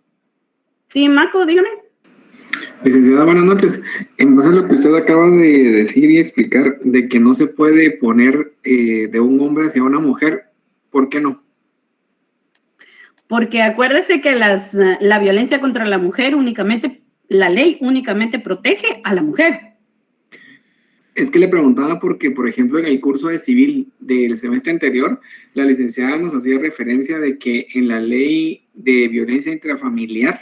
Sí, Marco, dígame. Licenciada, buenas noches. En base a lo que usted acaba de decir y explicar de que no se puede poner de un hombre hacia una mujer, ¿por qué no? Porque acuérdese que la violencia contra la mujer la ley únicamente protege a la mujer. Es que le preguntaba porque, por ejemplo, en el curso de civil del semestre anterior, la licenciada nos hacía referencia de que en la ley de violencia intrafamiliar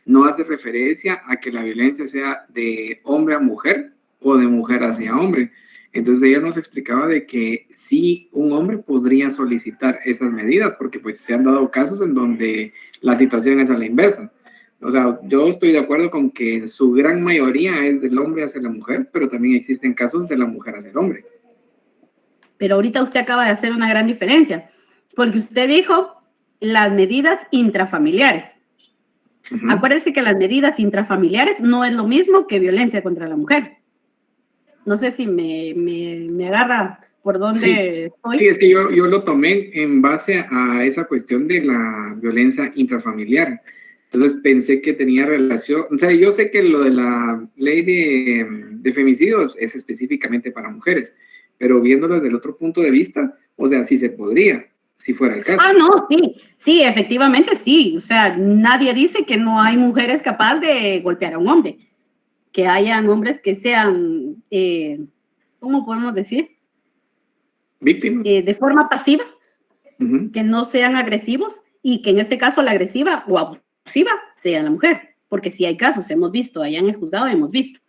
no hace referencia a que la violencia sea de hombre a mujer o de mujer hacia hombre. Entonces ella nos explicaba de que sí, un hombre podría solicitar esas medidas porque pues se han dado casos en donde la situación es a la inversa. O sea, yo estoy de acuerdo con que su gran mayoría es del hombre hacia la mujer, pero también existen casos de la mujer hacia el hombre. Pero ahorita usted acaba de hacer una gran diferencia, porque usted dijo las medidas intrafamiliares. Uh-huh. Acuérdese que las medidas intrafamiliares no es lo mismo que violencia contra la mujer. No sé si me agarra por dónde estoy. Sí, es que yo lo tomé en base a esa cuestión de la violencia intrafamiliar. Entonces pensé que tenía relación, o sea, yo sé que lo de la ley de femicidios es específicamente para mujeres, pero viéndolo desde el otro punto de vista, o sea, sí se podría, si fuera el caso. Ah, no, sí, efectivamente sí. O sea, nadie dice que no hay mujeres capaces de golpear a un hombre, que hayan hombres que sean, ¿cómo podemos decir? Víctimas. De forma pasiva, uh-huh. Que no sean agresivos y que en este caso la agresiva o abusiva sea la mujer, porque sí hay casos, hemos visto, allá en el juzgado hemos visto.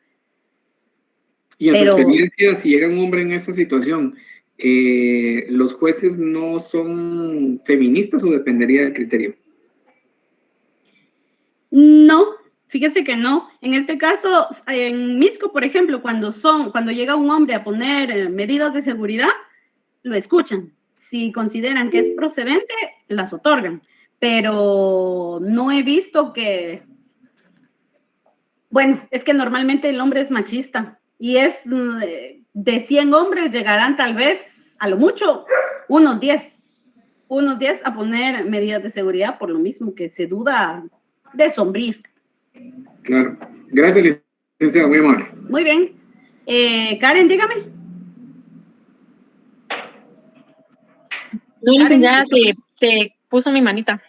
Y en su experiencia, si llega un hombre en esta situación, ¿los jueces no son feministas o dependería del criterio? No, fíjese que no. En este caso, en Misco, por ejemplo, cuando llega un hombre a poner medidas de seguridad, lo escuchan. Si consideran que es procedente, las otorgan. Pero no he visto que... Bueno, es que normalmente el hombre es machista y es de 100 hombres llegarán tal vez, a lo mucho, unos 10 a poner medidas de seguridad por lo mismo que se duda de sombría. Claro. Gracias, licenciada, muy amable. Muy bien. Karen, dígame. No, licenciada, se puso mi manita.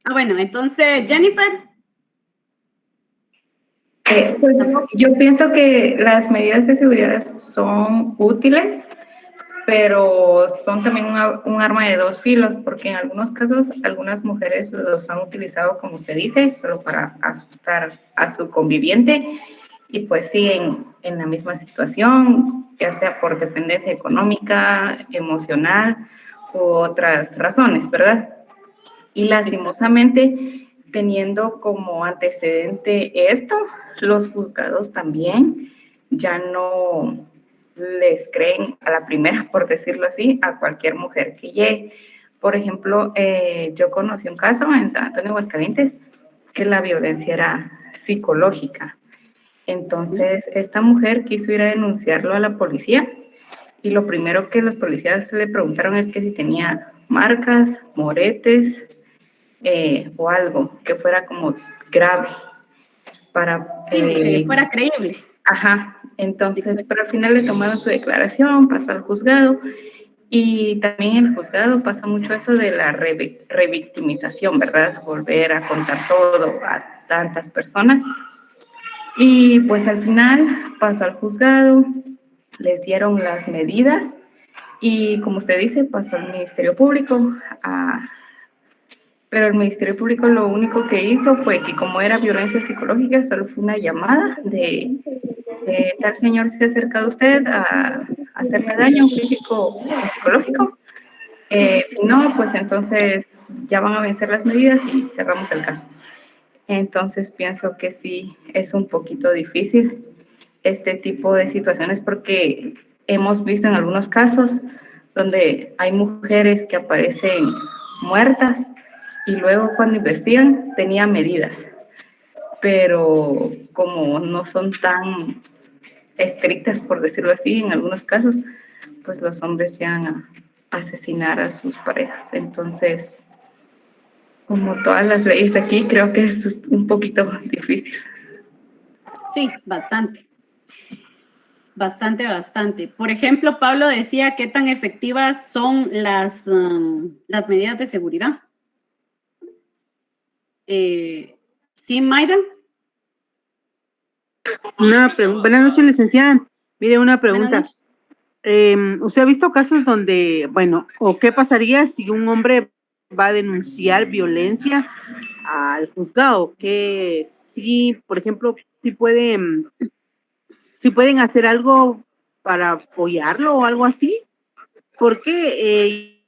Ah, bueno, entonces, Jennifer. Pues yo pienso que las medidas de seguridad son útiles, pero son también un arma de dos filos, porque en algunos casos algunas mujeres los han utilizado, como usted dice, solo para asustar a su conviviente y pues siguen en la misma situación, ya sea por dependencia económica, emocional u otras razones, ¿verdad? Y lastimosamente, teniendo como antecedente esto, los juzgados también ya no les creen a la primera, por decirlo así, a cualquier mujer que llegue. Por ejemplo, yo conocí un caso en San Antonio, Aguascalientes, que la violencia era psicológica. Entonces, esta mujer quiso ir a denunciarlo a la policía y lo primero que los policías le preguntaron es que si tenía marcas, moretes, o algo que fuera como grave para que fuera creíble. Ajá, entonces, pero al final le tomaron su declaración, pasó al juzgado Y también en el juzgado pasa mucho eso de la revictimización, ¿verdad? Volver a contar todo a tantas personas. Y pues al final pasó al juzgado, les dieron las medidas y como usted dice, pasó al Ministerio Público. Pero el Ministerio Público lo único que hizo fue que como era violencia psicológica, solo fue una llamada de tal señor se ha acercado a usted a hacerle daño físico o psicológico. Si no, pues entonces ya van a vencer las medidas y cerramos el caso. Entonces pienso que sí es un poquito difícil este tipo de situaciones porque hemos visto en algunos casos donde hay mujeres que aparecen muertas y luego cuando investigan tenían medidas, pero como no son tan estrictas, por decirlo así, en algunos casos, pues los hombres llegan a asesinar a sus parejas. Entonces, como todas las leyes aquí, creo que es un poquito difícil. Sí, bastante. Bastante. Por ejemplo, Pablo decía qué tan efectivas son las medidas de seguridad. ¿Sí, Mayra? Buenas noches, licenciada. Mire, una pregunta. ¿Usted ha visto casos donde, bueno, o qué pasaría si un hombre va a denunciar violencia al juzgado? Que sí, por ejemplo, sí pueden hacer algo para apoyarlo o algo así, porque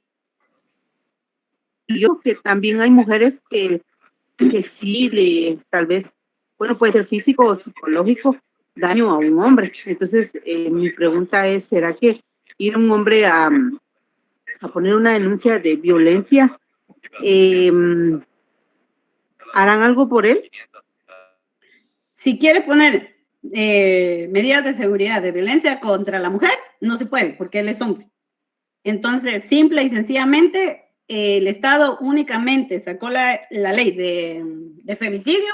yo que también hay mujeres que sí tal vez, bueno, puede ser físico o psicológico, daño a un hombre. Entonces, mi pregunta es, ¿será que ir a un hombre a poner una denuncia de violencia, harán algo por él? Si quiere poner medidas de seguridad de violencia contra la mujer, no se puede porque él es hombre. Entonces, simple y sencillamente, el Estado únicamente sacó la ley de femicidio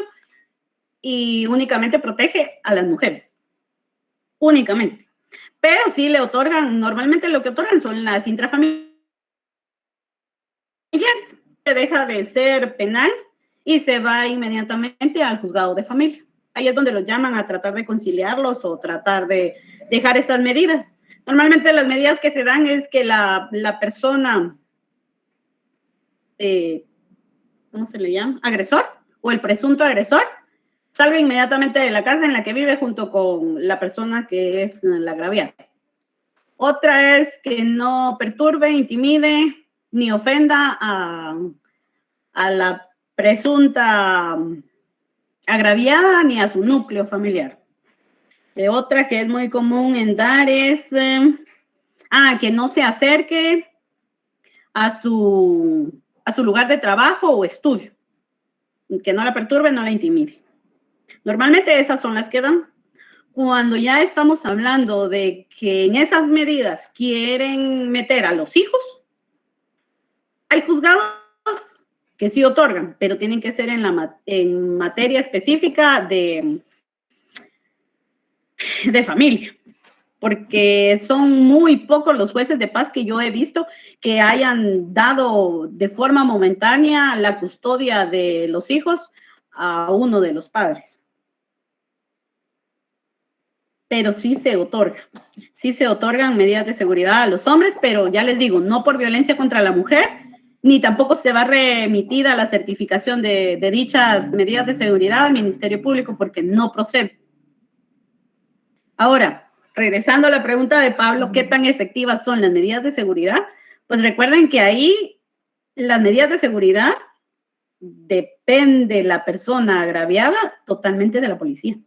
y únicamente protege a las mujeres. Únicamente. Pero sí le otorgan, normalmente lo que otorgan son las intrafamiliares. Se deja de ser penal y se va inmediatamente al juzgado de familia. Ahí es donde los llaman a tratar de conciliarlos o tratar de dejar esas medidas. Normalmente las medidas que se dan es que la persona, ¿cómo se le llama? Agresor o el presunto agresor salga inmediatamente de la casa en la que vive junto con la persona que es la agraviada. Otra es que no perturbe, intimide ni ofenda a la presunta agraviada ni a su núcleo familiar. Otra que es muy común en dar es que no se acerque a su lugar de trabajo o estudio, que no la perturbe, no la intimide. Normalmente esas son las que dan. Cuando ya estamos hablando de que en esas medidas quieren meter a los hijos, hay juzgados que sí otorgan, pero tienen que ser en materia específica de familia, porque son muy pocos los jueces de paz que yo he visto que hayan dado de forma momentánea la custodia de los hijos a uno de los padres. Pero sí se otorgan medidas de seguridad a los hombres, pero ya les digo, no por violencia contra la mujer, ni tampoco se va remitida la certificación de dichas medidas de seguridad al Ministerio Público porque no procede. Ahora, regresando a la pregunta de Pablo, ¿qué tan efectivas son las medidas de seguridad? Pues recuerden que ahí las medidas de seguridad depende la persona agraviada totalmente de la policía.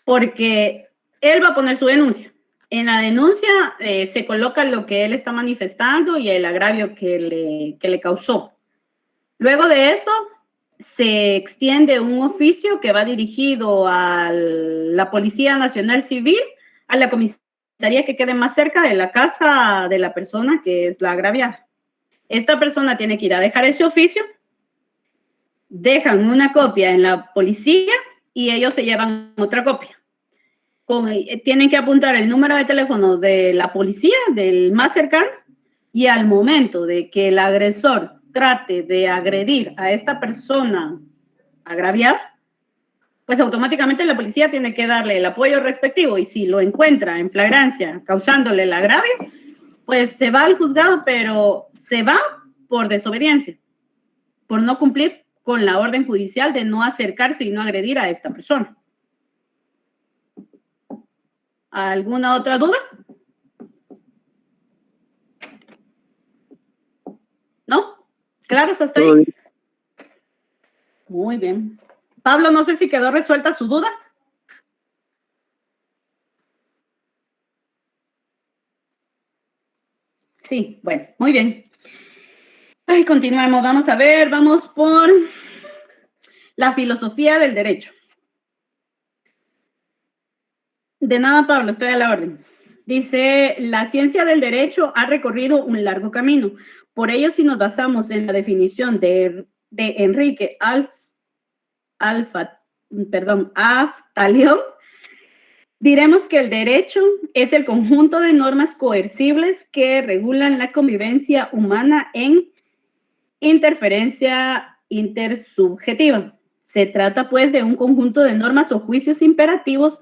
Porque él va a poner su denuncia. En la denuncia se coloca lo que él está manifestando y el agravio que le causó. Luego de eso, se extiende un oficio que va dirigido a la Policía Nacional Civil, a la comisaría que quede más cerca de la casa de la persona que es la agraviada. Esta persona tiene que ir a dejar ese oficio, dejan una copia en la policía y ellos se llevan otra copia. tienen que apuntar el número de teléfono de la policía, del más cercano, y al momento de que el agresor trate de agredir a esta persona agraviada, pues automáticamente la policía tiene que darle el apoyo respectivo, y si lo encuentra en flagrancia causándole el agravio, pues se va al juzgado, pero se va por desobediencia, por no cumplir con la orden judicial de no acercarse y no agredir a esta persona. ¿Alguna otra duda? ¿No? ¿Claros hasta ahí? Muy bien. Pablo, no sé si quedó resuelta su duda. Sí, bueno, muy bien. Ay, continuemos, vamos a ver, vamos por la filosofía del derecho. De nada, Pablo, estoy a la orden. Dice, la ciencia del derecho ha recorrido un largo camino. Por ello, si nos basamos en la definición de Enrique Aftalion, diremos que el derecho es el conjunto de normas coercibles que regulan la convivencia humana en interferencia intersubjetiva. Se trata, pues, de un conjunto de normas o juicios imperativos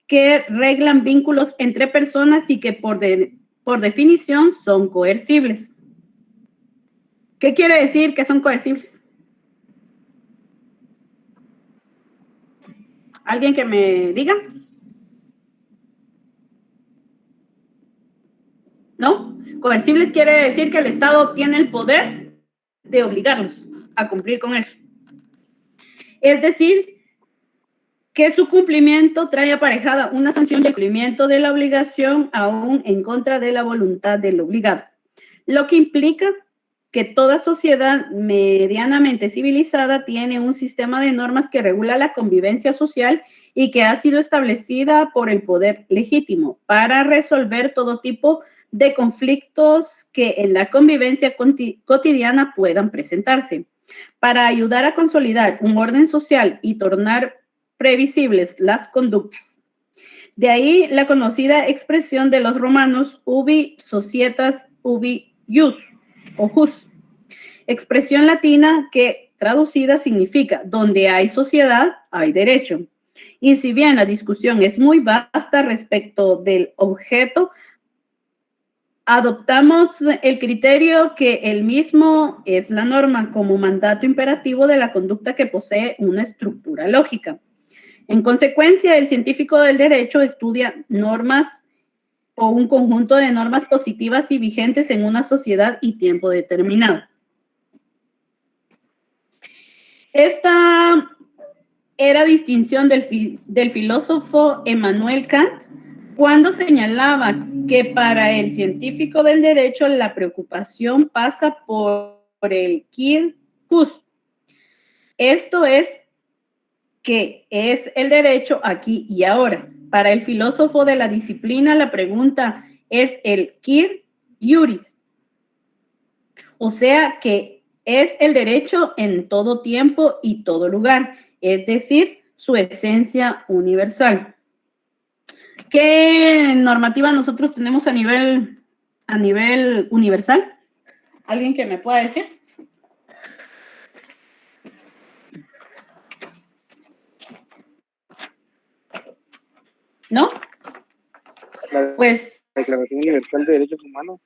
que reglan vínculos entre personas y que por definición son coercibles. ¿Qué quiere decir que son coercibles? ¿Alguien que me diga? ¿No? Coercibles quiere decir que el Estado tiene el poder de obligarlos a cumplir con eso. Es decir, que su cumplimiento trae aparejada una sanción de cumplimiento de la obligación aún en contra de la voluntad del obligado, lo que implica que toda sociedad medianamente civilizada tiene un sistema de normas que regula la convivencia social y que ha sido establecida por el poder legítimo para resolver todo tipo de conflictos que en la convivencia cotidiana puedan presentarse. Para ayudar a consolidar un orden social y tornar previsibles las conductas. De ahí la conocida expresión de los romanos ubi societas ubi ius o jus, expresión latina que traducida significa donde hay sociedad hay derecho. Y si bien la discusión es muy vasta respecto del objeto, adoptamos el criterio que el mismo es la norma como mandato imperativo de la conducta que posee una estructura lógica. En consecuencia, el científico del derecho estudia normas o un conjunto de normas positivas y vigentes en una sociedad y tiempo determinado. Esta era distinción del filósofo Emmanuel Kant cuando señalaba que para el científico del derecho la preocupación pasa por el quid jus. Esto es que es el derecho aquí y ahora. Para el filósofo de la disciplina, la pregunta es el quid iuris. O sea, que es el derecho en todo tiempo y todo lugar, es decir, su esencia universal. ¿Qué normativa nosotros tenemos a nivel universal? ¿Alguien que me pueda decir? ¿No? Pues Declaración Universal de Derechos Humanos.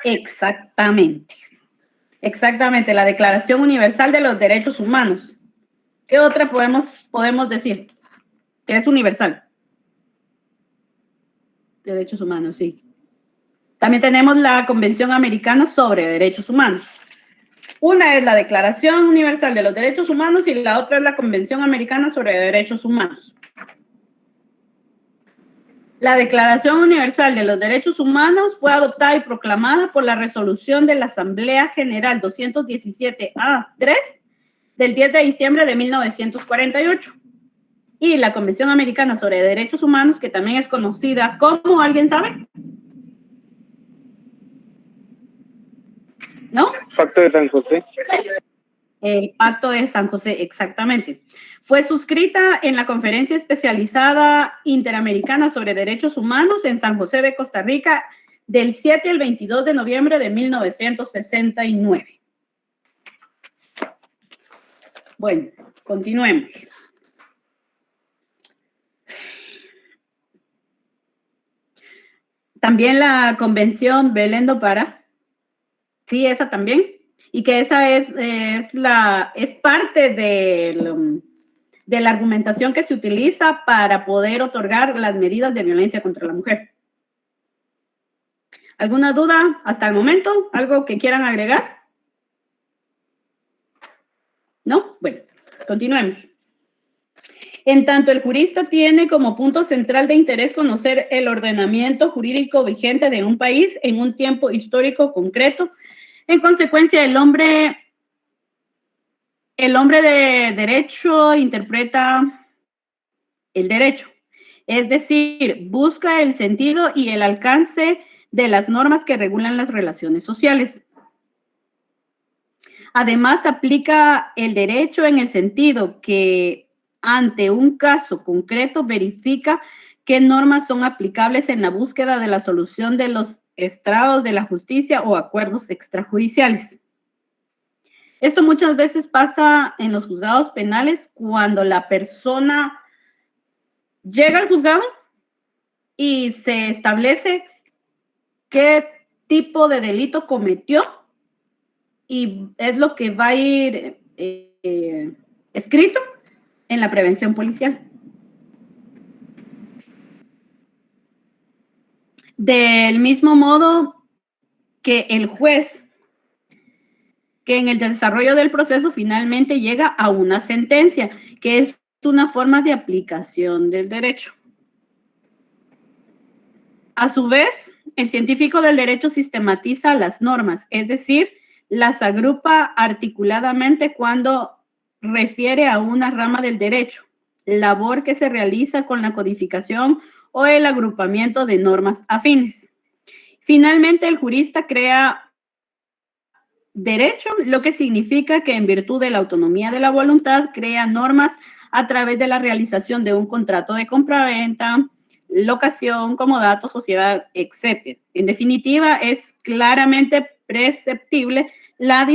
exactamente. Exactamente, la Declaración Universal de los Derechos Humanos. ¿Qué otra podemos decir? Que es universal. Derechos humanos, sí. También tenemos la Convención Americana sobre Derechos Humanos. Una es la Declaración Universal de los Derechos Humanos y la otra es la Convención Americana sobre Derechos Humanos. La Declaración Universal de los Derechos Humanos fue adoptada y proclamada por la resolución de la Asamblea General 217A3 del 10 de diciembre de 1948. Y la Convención Americana sobre Derechos Humanos, que también es conocida como, ¿alguien sabe? ¿No? Pacto de San José. El Pacto de San José, exactamente. Fue suscrita en la Conferencia Especializada Interamericana sobre Derechos Humanos en San José de Costa Rica del 7 al 22 de noviembre de 1969. Bueno, continuemos. También la Convención Belén do Pará. Sí, esa también. Y que esa es parte de la argumentación que se utiliza para poder otorgar las medidas de violencia contra la mujer. ¿Alguna duda hasta el momento? ¿Algo que quieran agregar? ¿No? Bueno, continuemos. En tanto, el jurista tiene como punto central de interés conocer el ordenamiento jurídico vigente de un país en un tiempo histórico concreto. En consecuencia, el hombre de derecho interpreta el derecho, es decir, busca el sentido y el alcance de las normas que regulan las relaciones sociales. Además, aplica el derecho en el sentido que ante un caso concreto verifica qué normas son aplicables en la búsqueda de la solución de los estrados de la justicia o acuerdos extrajudiciales. Esto muchas veces pasa en los juzgados penales cuando la persona llega al juzgado y se establece qué tipo de delito cometió y es lo que va a ir escrito en la prevención policial. Del mismo modo que el juez, que en el desarrollo del proceso finalmente llega a una sentencia, que es una forma de aplicación del derecho. A su vez, el científico del derecho sistematiza las normas, es decir, las agrupa articuladamente cuando refiere a una rama del derecho, labor que se realiza con la codificación o el agrupamiento de normas afines. Finalmente, el jurista crea derecho, lo que significa que en virtud de la autonomía de la voluntad crea normas a través de la realización de un contrato de compraventa, locación, comodato, sociedad, etc. En definitiva, es claramente perceptible la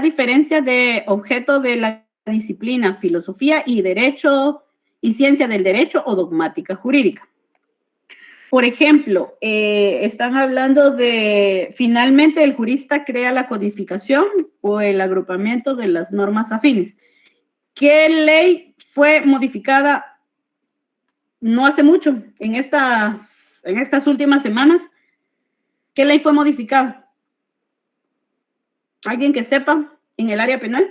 diferencia de objeto de la disciplina, filosofía y derecho y ciencia del derecho o dogmática jurídica. Por ejemplo, están hablando de, finalmente el jurista crea la codificación o el agrupamiento de las normas afines. ¿Qué ley fue modificada no hace mucho, en estas últimas semanas? ¿Qué ley fue modificada? ¿Alguien que sepa en el área penal?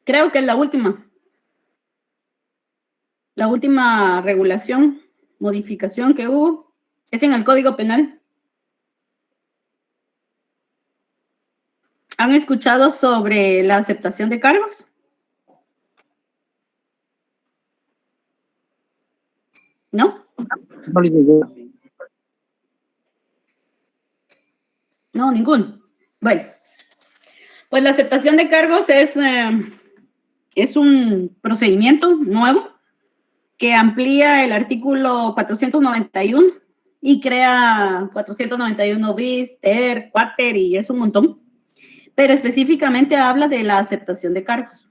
Creo que es la última regulación, modificación que hubo, es en el Código Penal. ¿Han escuchado sobre la aceptación de cargos? ¿No? No, ninguno. Bueno, pues la aceptación de cargos es un procedimiento nuevo que amplía el artículo 491 y crea 491 bis, ter, quater y es un montón, pero específicamente habla de la aceptación de cargos.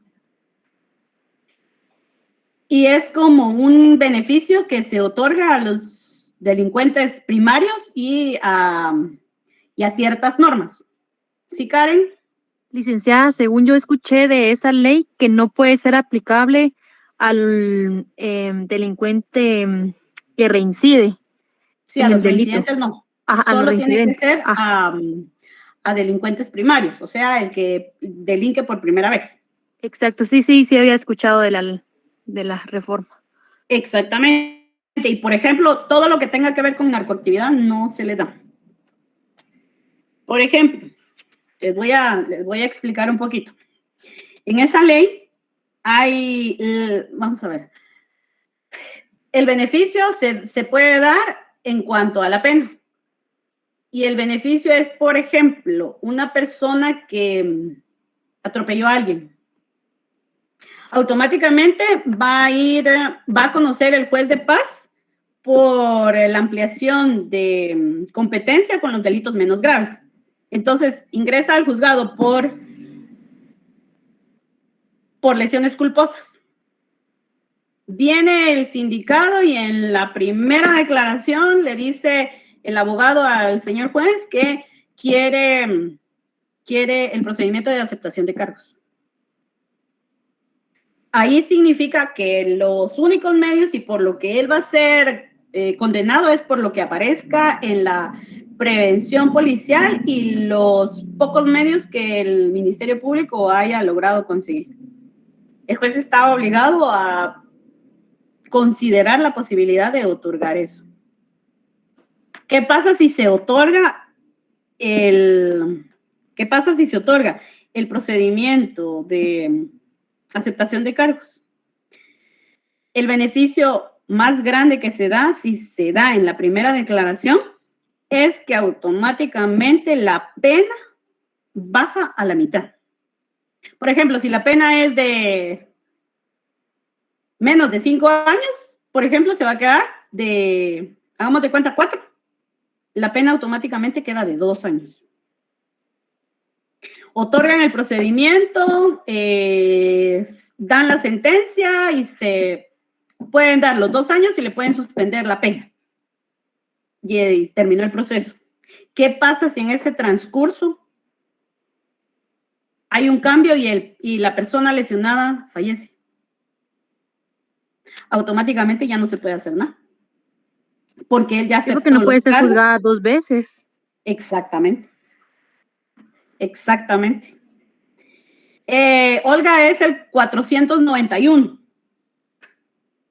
Y es como un beneficio que se otorga a los delincuentes primarios y a ciertas normas. ¿Sí, Karen? Licenciada, según yo escuché de esa ley que no puede ser aplicable al delincuente que reincide. Sí, a los reincidentes no. Ajá, solo tiene que ser a delincuentes primarios, o sea, el que delinque por primera vez. Exacto, sí había escuchado de la reforma. Exactamente. Y, por ejemplo, todo lo que tenga que ver con narcoactividad no se le da. Por ejemplo, les voy a explicar un poquito. En esa ley hay, vamos a ver, el beneficio se puede dar en cuanto a la pena. Y el beneficio es, por ejemplo, una persona que atropelló a alguien. Automáticamente va a conocer el juez de paz por la ampliación de competencia con los delitos menos graves. Entonces, ingresa al juzgado por lesiones culposas. Viene el sindicado y en la primera declaración le dice el abogado al señor juez que quiere el procedimiento de aceptación de cargos. Ahí significa que los únicos medios y por lo que él va a ser condenado es por lo que aparezca en la prevención policial y los pocos medios que el Ministerio Público haya logrado conseguir. El juez está obligado a considerar la posibilidad de otorgar eso. ¿Qué pasa si se otorga el procedimiento de aceptación de cargos? El beneficio más grande que se da, si se da en la primera declaración, es que automáticamente la pena baja a la mitad. Por ejemplo, si la pena es de menos de 5 años, por ejemplo, se va a quedar de, hagamos de cuenta, 4. La pena automáticamente queda de 2 años. Otorgan el procedimiento, dan la sentencia y se pueden dar los 2 años y le pueden suspender la pena. Y terminó el proceso. ¿Qué pasa si en ese transcurso hay un cambio y la persona lesionada fallece? Automáticamente ya no se puede hacer nada. Porque él ya se... Porque no puede ser juzgada 2 veces. Exactamente. Exactamente. Olga, es el 491.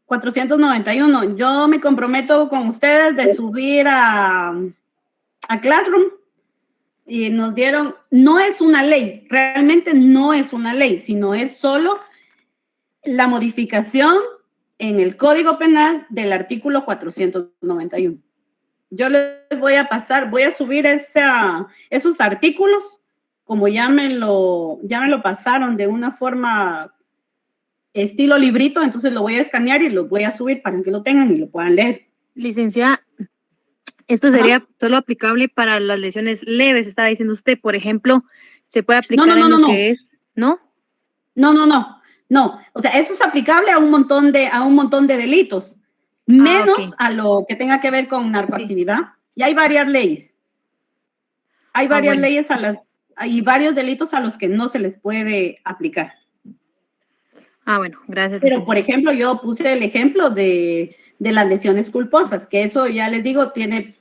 491. Yo me comprometo con ustedes de subir a Classroom y nos dieron, no es una ley, realmente no es una ley, sino es solo la modificación en el Código Penal del artículo 491. Yo les voy a pasar, voy a subir esos artículos, como ya me lo pasaron de una forma estilo librito, entonces lo voy a escanear y lo voy a subir para que lo tengan y lo puedan leer. Licenciada, esto sería solo aplicable para las lesiones leves, estaba diciendo usted, por ejemplo, se puede aplicar que es, ¿no? No, o sea, eso es aplicable a un montón de delitos, menos a lo que tenga que ver con narcoactividad. Y hay varias leyes. Hay varias leyes hay varios delitos a los que no se les puede aplicar. Bueno, gracias. Pero, por ejemplo, yo puse el ejemplo de las lesiones culposas, que eso ya les digo, se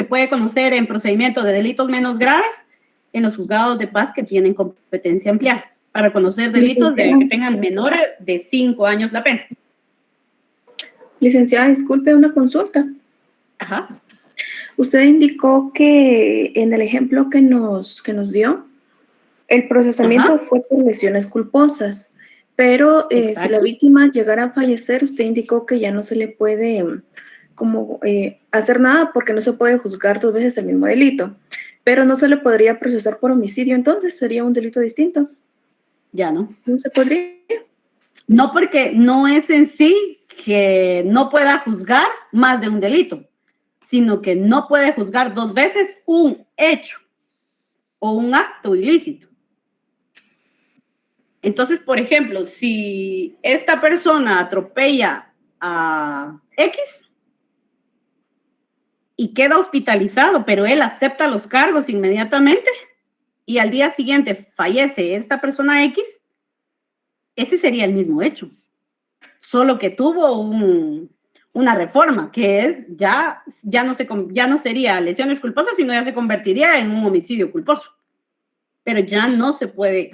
puede conocer en procedimiento de delitos menos graves en los juzgados de paz que tienen competencia ampliada para conocer delitos que tengan menores de 5 años la pena. Licenciada, disculpe una consulta. Ajá. Usted indicó que en el ejemplo que nos dio, el procesamiento fue por lesiones culposas, pero si la víctima llegara a fallecer, usted indicó que ya no se le puede hacer nada porque no se puede juzgar 2 veces el mismo delito, pero no se le podría procesar por homicidio, entonces sería un delito distinto. Ya no. ¿No se podría? No, porque no es en sí que no pueda juzgar más de un delito, sino que no puede juzgar 2 veces un hecho o un acto ilícito. Entonces, por ejemplo, si esta persona atropella a X y queda hospitalizado, pero él acepta los cargos inmediatamente y al día siguiente fallece esta persona X, ese sería el mismo hecho, solo que tuvo una reforma, que es ya no sería lesiones culposas, sino ya se convertiría en un homicidio culposo. Pero ya no se puede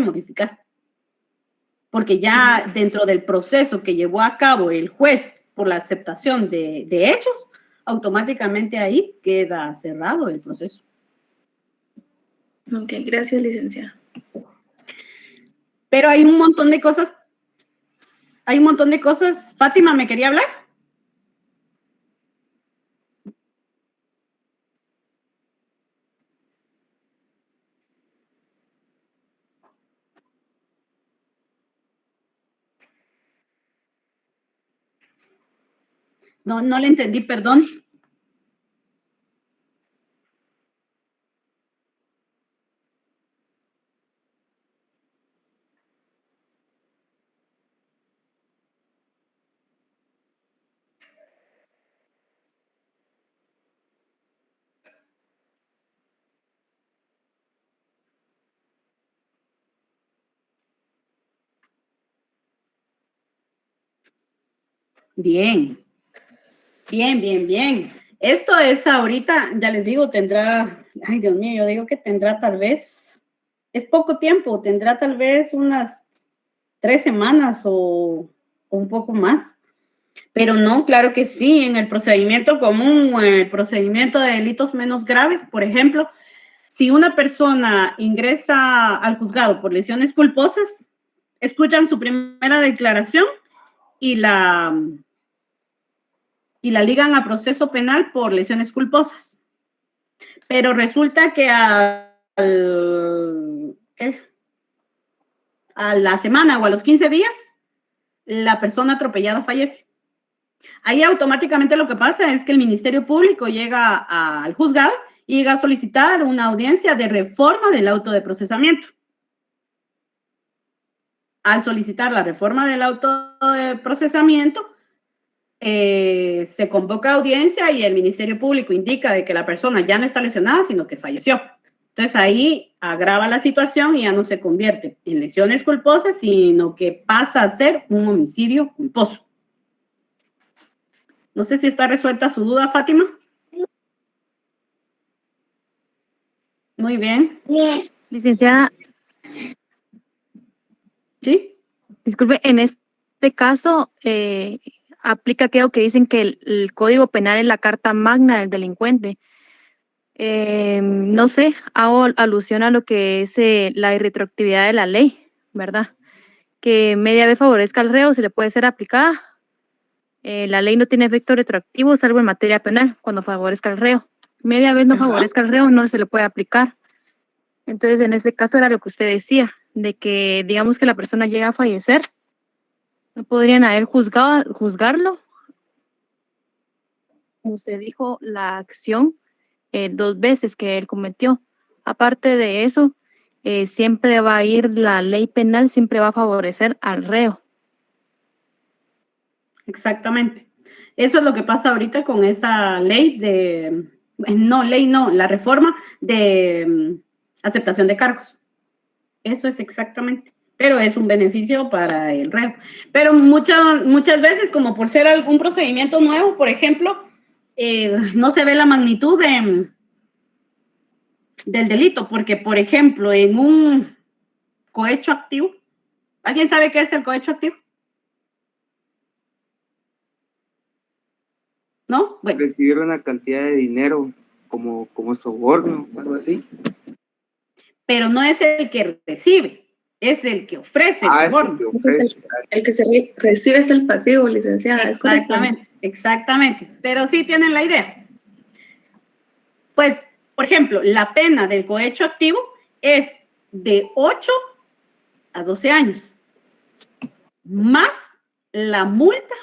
modificar. Porque ya dentro del proceso que llevó a cabo el juez por la aceptación de hechos, automáticamente ahí queda cerrado el proceso. Ok, gracias, licenciada. Pero hay un montón de cosas. Fátima, ¿me quería hablar? No le entendí, perdón. Bien. Esto es ahorita, ya les digo, tendrá, ay Dios mío, yo digo que tendrá tal vez, es poco tiempo, tendrá tal vez unas 3 semanas o un poco más. Pero no, claro que sí, en el procedimiento común o en el procedimiento de delitos menos graves, por ejemplo, si una persona ingresa al juzgado por lesiones culposas, escuchan su primera declaración y la ligan a proceso penal por lesiones culposas. Pero resulta que a la semana o a los 15 días, la persona atropellada fallece. Ahí automáticamente lo que pasa es que el Ministerio Público llega al juzgado y llega a solicitar una audiencia de reforma del auto de procesamiento. Al solicitar la reforma del auto de procesamiento, se convoca audiencia y el Ministerio Público indica de que la persona ya no está lesionada, sino que falleció. Entonces ahí agrava la situación y ya no se convierte en lesiones culposas, sino que pasa a ser un homicidio culposo. No sé si está resuelta su duda, Fátima. Muy bien. Licenciada. ¿Sí? Disculpe, en este caso aplica aquello que dicen que el Código Penal es la carta magna del delincuente. No sé, hago alusión a lo que es la irretroactividad de la ley, ¿verdad? Que media vez favorezca al reo se le puede ser aplicada. La ley no tiene efecto retroactivo salvo en materia penal cuando favorezca al reo. Media vez no favorezca al reo no se le puede aplicar. Entonces, en este caso era lo que usted decía, de que digamos que la persona llega a fallecer, no podrían haber juzgarlo, como usted dijo, la acción 2 veces que él cometió. Aparte de eso, siempre va a ir la ley penal, siempre va a favorecer al reo. Exactamente. Eso es lo que pasa ahorita con esa ley la reforma de aceptación de cargos. Eso es exactamente. Pero es un beneficio para el reo. Pero muchas veces, como por ser algún procedimiento nuevo, por ejemplo, no se ve la magnitud del delito, porque, por ejemplo, en un cohecho activo, ¿alguien sabe qué es el cohecho activo? ¿No? Bueno. Recibir una cantidad de dinero como soborno o algo así. Pero no es el que recibe, es el que ofrece el soborno. El que se recibe es el pasivo, licenciada. Exactamente. Pero sí tienen la idea. Pues, por ejemplo, la pena del cohecho activo es de 8 a 12 años, más la multa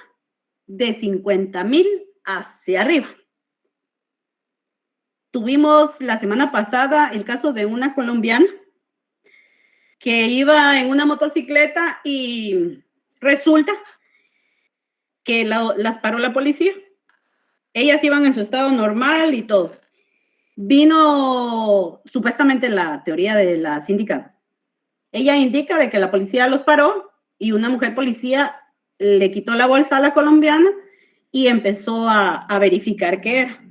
de 50,000 hacia arriba. Tuvimos la semana pasada el caso de una colombiana que iba en una motocicleta y resulta que las paró la policía. Ellas iban en su estado normal y todo. Vino supuestamente la teoría de la sindicato. Ella indica de que la policía los paró y una mujer policía le quitó la bolsa a la colombiana y empezó a verificar qué era.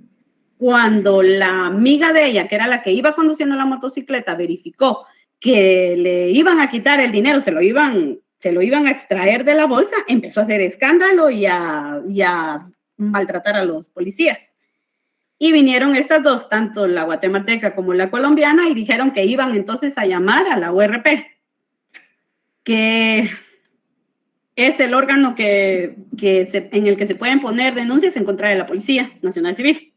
Cuando la amiga de ella, que era la que iba conduciendo la motocicleta, verificó que le iban a quitar el dinero, se lo iban a extraer de la bolsa, empezó a hacer escándalo y a maltratar a los policías. Y vinieron estas dos, tanto la guatemalteca como la colombiana, y dijeron que iban entonces a llamar a la URP, que es el órgano en el que se pueden poner denuncias en contra de la Policía Nacional Civil.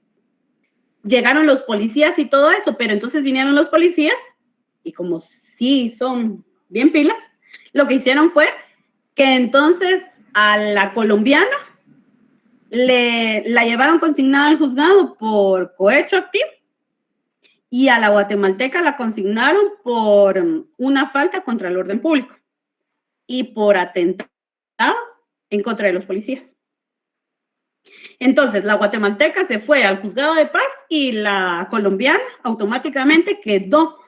Llegaron los policías y todo eso, pero entonces vinieron los policías y como sí son bien pilas, lo que hicieron fue que entonces a la colombiana la llevaron consignada al juzgado por cohecho activo y a la guatemalteca la consignaron por una falta contra el orden público y por atentado en contra de los policías. Entonces, la guatemalteca se fue al juzgado de paz y la colombiana automáticamente quedó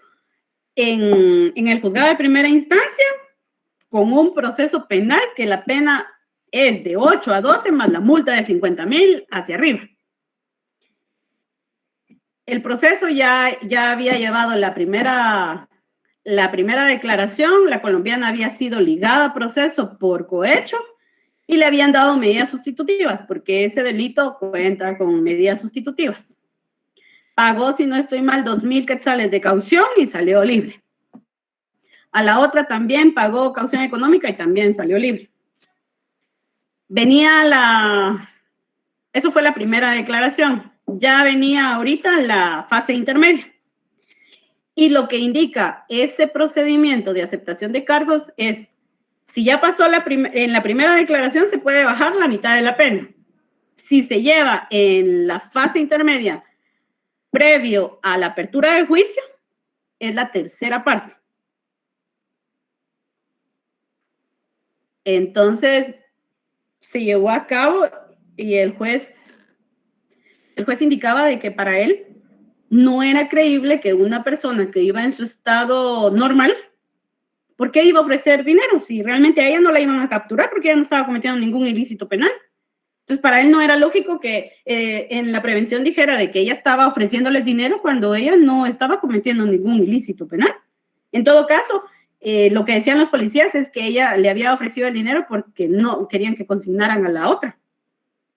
en el juzgado de primera instancia con un proceso penal que la pena es de 8 a 12 más la multa de 50,000 hacia arriba. El proceso ya había llevado la primera declaración, la colombiana había sido ligada a proceso por cohecho y le habían dado medidas sustitutivas, porque ese delito cuenta con medidas sustitutivas. Pagó, si no estoy mal, 2,000 quetzales de caución y salió libre. A la otra también pagó caución económica y también salió libre. Eso fue la primera declaración. Ya venía ahorita la fase intermedia. Y lo que indica ese procedimiento de aceptación de cargos es, si ya pasó en la primera declaración, se puede bajar la mitad de la pena. Si se lleva en la fase intermedia previo a la apertura del juicio, es la tercera parte. Entonces, se llevó a cabo y el juez indicaba de que para él no era creíble que una persona que iba en su estado normal, ¿por qué iba a ofrecer dinero? Si realmente a ella no la iban a capturar porque ella no estaba cometiendo ningún ilícito penal. Entonces, para él no era lógico que en la prevención dijera de que ella estaba ofreciéndoles dinero cuando ella no estaba cometiendo ningún ilícito penal. En todo caso, lo que decían los policías es que ella le había ofrecido el dinero porque no querían que consignaran a la otra.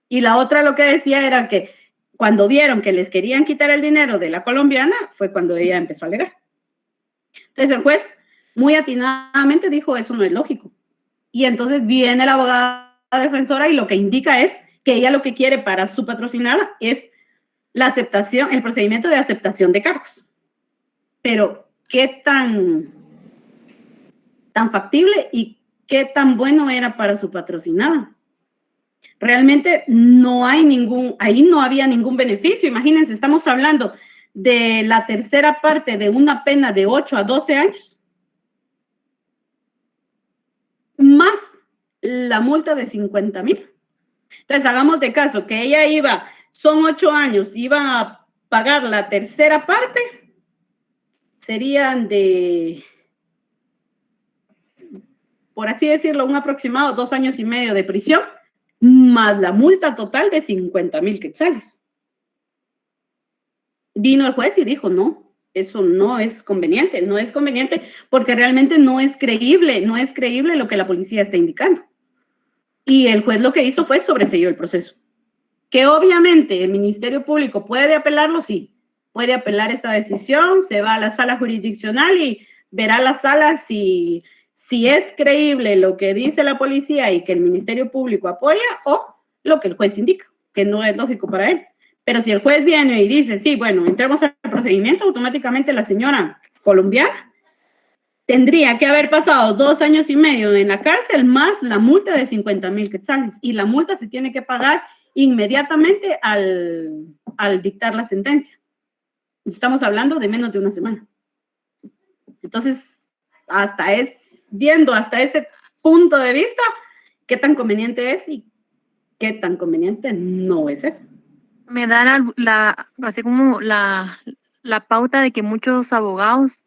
Y la otra lo que decía era que cuando vieron que les querían quitar el dinero de la colombiana, fue cuando ella empezó a alegar. Entonces el juez muy atinadamente dijo, eso no es lógico. Y entonces viene la abogada defensora y lo que indica es que ella lo que quiere para su patrocinada es la aceptación, el procedimiento de aceptación de cargos. Pero, ¿qué tan factible y qué tan bueno era para su patrocinada? Realmente ahí no había ningún beneficio. Imagínense, estamos hablando de la tercera parte de una pena de 8 a 12 años, más la multa de 50,000. Entonces, hagamos de caso que ella son 8 años, iba a pagar la tercera parte, serían por así decirlo, un aproximado 2 años y medio de prisión, más la multa total de 50,000 quetzales. Vino el juez y dijo, no, eso no es conveniente porque realmente no es creíble lo que la policía está indicando. Y el juez lo que hizo fue sobreseyó el proceso. Que obviamente el Ministerio Público puede apelarlo, sí, puede apelar esa decisión, se va a la sala jurisdiccional y verá la sala si es creíble lo que dice la policía y que el Ministerio Público apoya o lo que el juez indica, que no es lógico para él. Pero si el juez viene y dice, sí, bueno, entremos al procedimiento, automáticamente la señora colombiana tendría que haber pasado 2 años y medio en la cárcel más la multa de 50,000 quetzales. Y la multa se tiene que pagar inmediatamente al dictar la sentencia. Estamos hablando de menos de una semana. Entonces, viendo hasta ese punto de vista, qué tan conveniente es y qué tan conveniente no es eso. Me da así como la pauta de que muchos abogados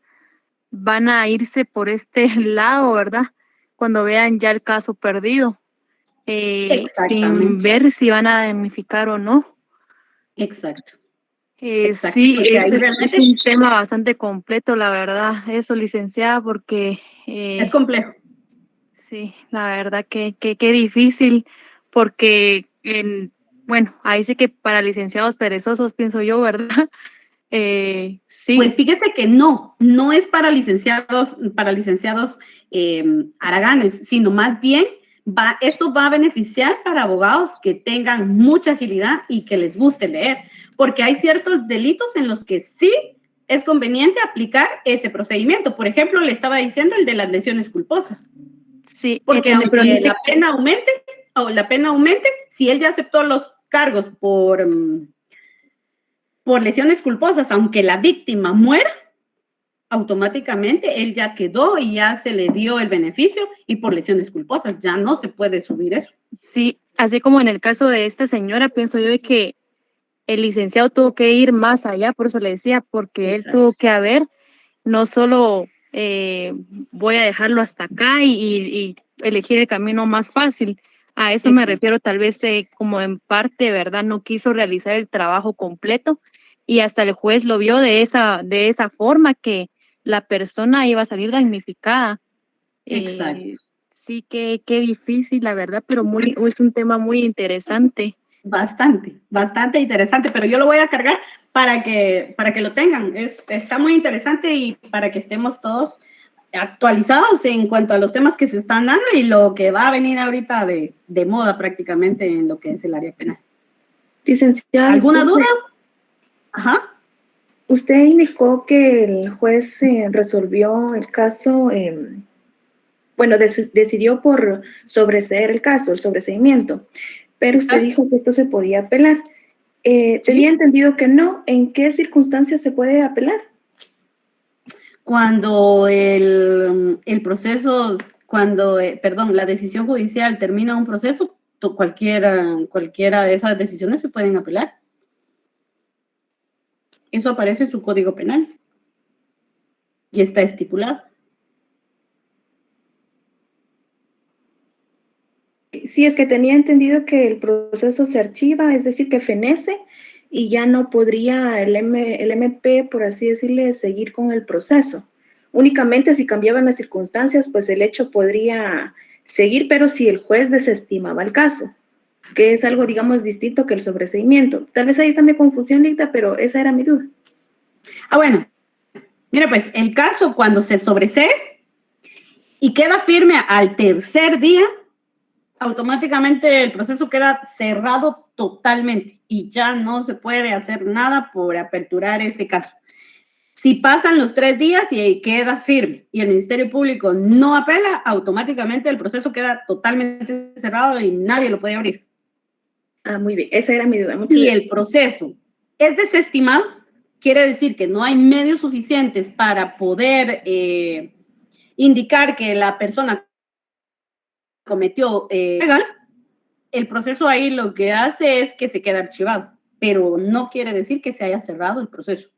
van a irse por este lado, ¿verdad? Cuando vean ya el caso perdido, sin ver si van a damnificar o no. Exacto. Sí, es un tema bastante completo, la verdad, eso, licenciada, porque... es complejo. Sí, la verdad que difícil, porque, bueno, ahí sí que para licenciados perezosos, pienso yo, ¿verdad? Sí. Pues fíjese que no es para licenciados haraganes, sino más bien eso va a beneficiar para abogados que tengan mucha agilidad y que les guste leer, porque hay ciertos delitos en los que sí es conveniente aplicar ese procedimiento. Por ejemplo, le estaba diciendo el de las lesiones culposas. Sí. Porque aunque la pena la pena aumente si él ya aceptó los cargos por lesiones culposas, aunque la víctima muera, automáticamente él ya quedó y ya se le dio el beneficio, y por lesiones culposas ya no se puede subir eso. Sí, así como en el caso de esta señora, pienso yo de que el licenciado tuvo que ir más allá, por eso le decía, porque Exacto. él tuvo que haber, no solo voy a dejarlo hasta acá y elegir el camino más fácil. A eso me refiero, tal vez como en parte, ¿verdad? No quiso realizar el trabajo completo y hasta el juez lo vio de esa forma, que la persona iba a salir damnificada. Exacto. Sí, qué difícil, la verdad, pero es un tema muy interesante. Bastante interesante, pero yo lo voy a cargar para que lo tengan. Está muy interesante y para que estemos todos actualizados en cuanto a los temas que se están dando y lo que va a venir ahorita de moda prácticamente en lo que es el área penal. Licenciada, ¿Alguna duda? Ajá. Usted indicó que el juez resolvió el caso, decidió por sobreseer el caso, el sobreseimiento, pero usted dijo que esto se podía apelar. Tenía entendido que no. ¿En qué circunstancias se puede apelar? Cuando el proceso, la decisión judicial termina un proceso, cualquiera de esas decisiones se pueden apelar. Eso aparece en su Código Penal y está estipulado. Sí, es que tenía entendido que el proceso se archiva, es decir, que fenece y ya no podría el MP, por así decirle, seguir con el proceso. Únicamente si cambiaban las circunstancias, pues el hecho podría seguir, pero si el juez desestimaba el caso, que es algo, digamos, distinto que el sobreseimiento. Tal vez ahí está mi confusión, Lita, pero esa era mi duda. Bueno, mira, pues el caso cuando se sobresee y queda firme al tercer día, automáticamente el proceso queda cerrado totalmente y ya no se puede hacer nada por aperturar ese caso. Si pasan los 3 días y queda firme y el Ministerio Público no apela, automáticamente el proceso queda totalmente cerrado y nadie lo puede abrir. Muy bien, esa era mi duda. Si el proceso es desestimado, quiere decir que no hay medios suficientes para poder indicar que la persona cometió legal, el proceso ahí lo que hace es que se queda archivado, pero no quiere decir que se haya cerrado el proceso.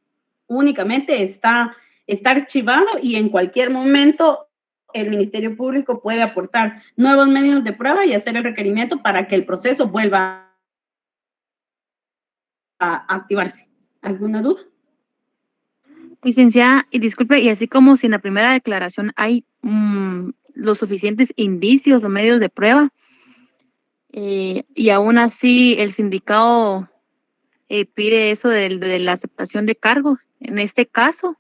Únicamente está archivado y en cualquier momento el Ministerio Público puede aportar nuevos medios de prueba y hacer el requerimiento para que el proceso vuelva a activarse. ¿Alguna duda? Licenciada, y disculpe, y así como si en la primera declaración hay los suficientes indicios o medios de prueba, y aún así el sindicato pide eso de la aceptación de cargos, en este caso,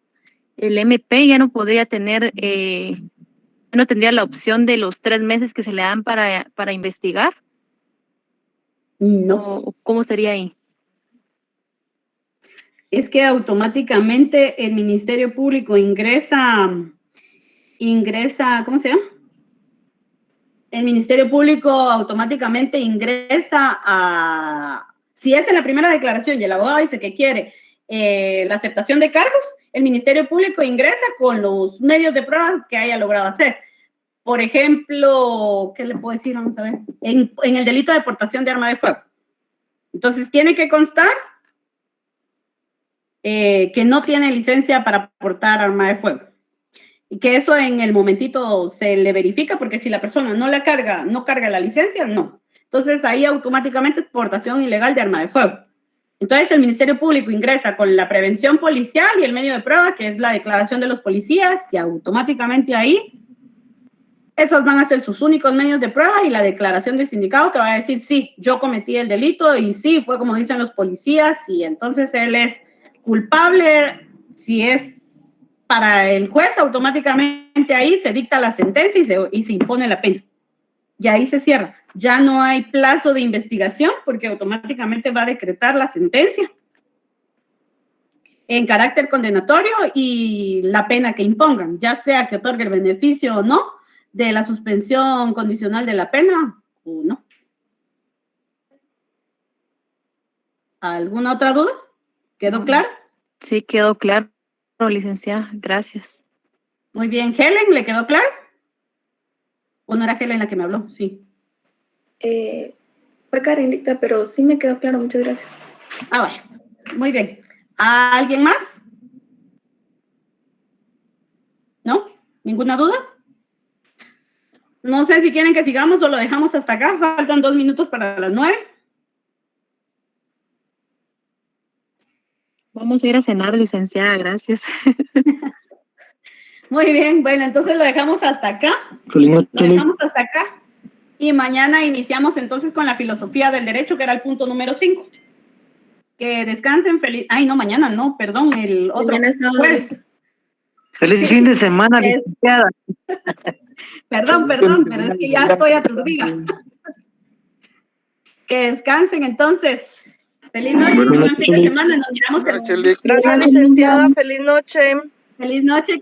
el MP ya no podría tener, no tendría la opción de los 3 meses que se le dan para investigar. No. ¿O cómo sería ahí? Es que automáticamente el Ministerio Público ingresa, ¿cómo se llama? El Ministerio Público automáticamente ingresa si es en la primera declaración y el abogado dice que quiere la aceptación de cargos, el Ministerio Público ingresa con los medios de prueba que haya logrado hacer. Por ejemplo, ¿qué le puedo decir? Vamos a ver. En el delito de portación de arma de fuego. Entonces, tiene que constar que no tiene licencia para portar arma de fuego. Y que eso en el momentito se le verifica, porque si la persona no carga la licencia, no. Entonces, ahí automáticamente es portación ilegal de arma de fuego. Entonces, el Ministerio Público ingresa con la prevención policial y el medio de prueba, que es la declaración de los policías, y automáticamente ahí, esos van a ser sus únicos medios de prueba, y la declaración del sindicato te va a decir, sí, yo cometí el delito, y sí, fue como dicen los policías, y entonces él es culpable. Si es para el juez, automáticamente ahí se dicta la sentencia y se impone la pena. Y ahí se cierra. Ya no hay plazo de investigación porque automáticamente va a decretar la sentencia en carácter condenatorio y la pena que impongan, ya sea que otorgue el beneficio o no de la suspensión condicional de la pena o no. ¿Alguna otra duda? ¿Quedó claro? Sí, quedó claro, licenciada. Gracias. Muy bien. ¿Helen, le quedó claro? ¿O no era Helen la que me habló? Sí. Fue Karenita, pero sí me quedó claro. Muchas gracias. Ah, bueno. Muy bien. ¿Alguien más? ¿No? ¿Ninguna duda? No sé si quieren que sigamos o lo dejamos hasta acá. Faltan 2 minutos para las 9. Vamos a ir a cenar, licenciada. Gracias. Muy bien. Bueno, entonces lo dejamos hasta acá. Lo dejamos hasta acá. Y mañana iniciamos entonces con la filosofía del derecho, que era el punto número 5. Que descansen feliz. Ay, no, mañana no, perdón, el otro jueves. Feliz fin de semana, licenciada. Perdón, pero es que ya estoy aturdida. Que descansen entonces. Feliz noche, buen fin de semana. Nos miramos el... Gracias, licenciada. Feliz noche. Feliz noche.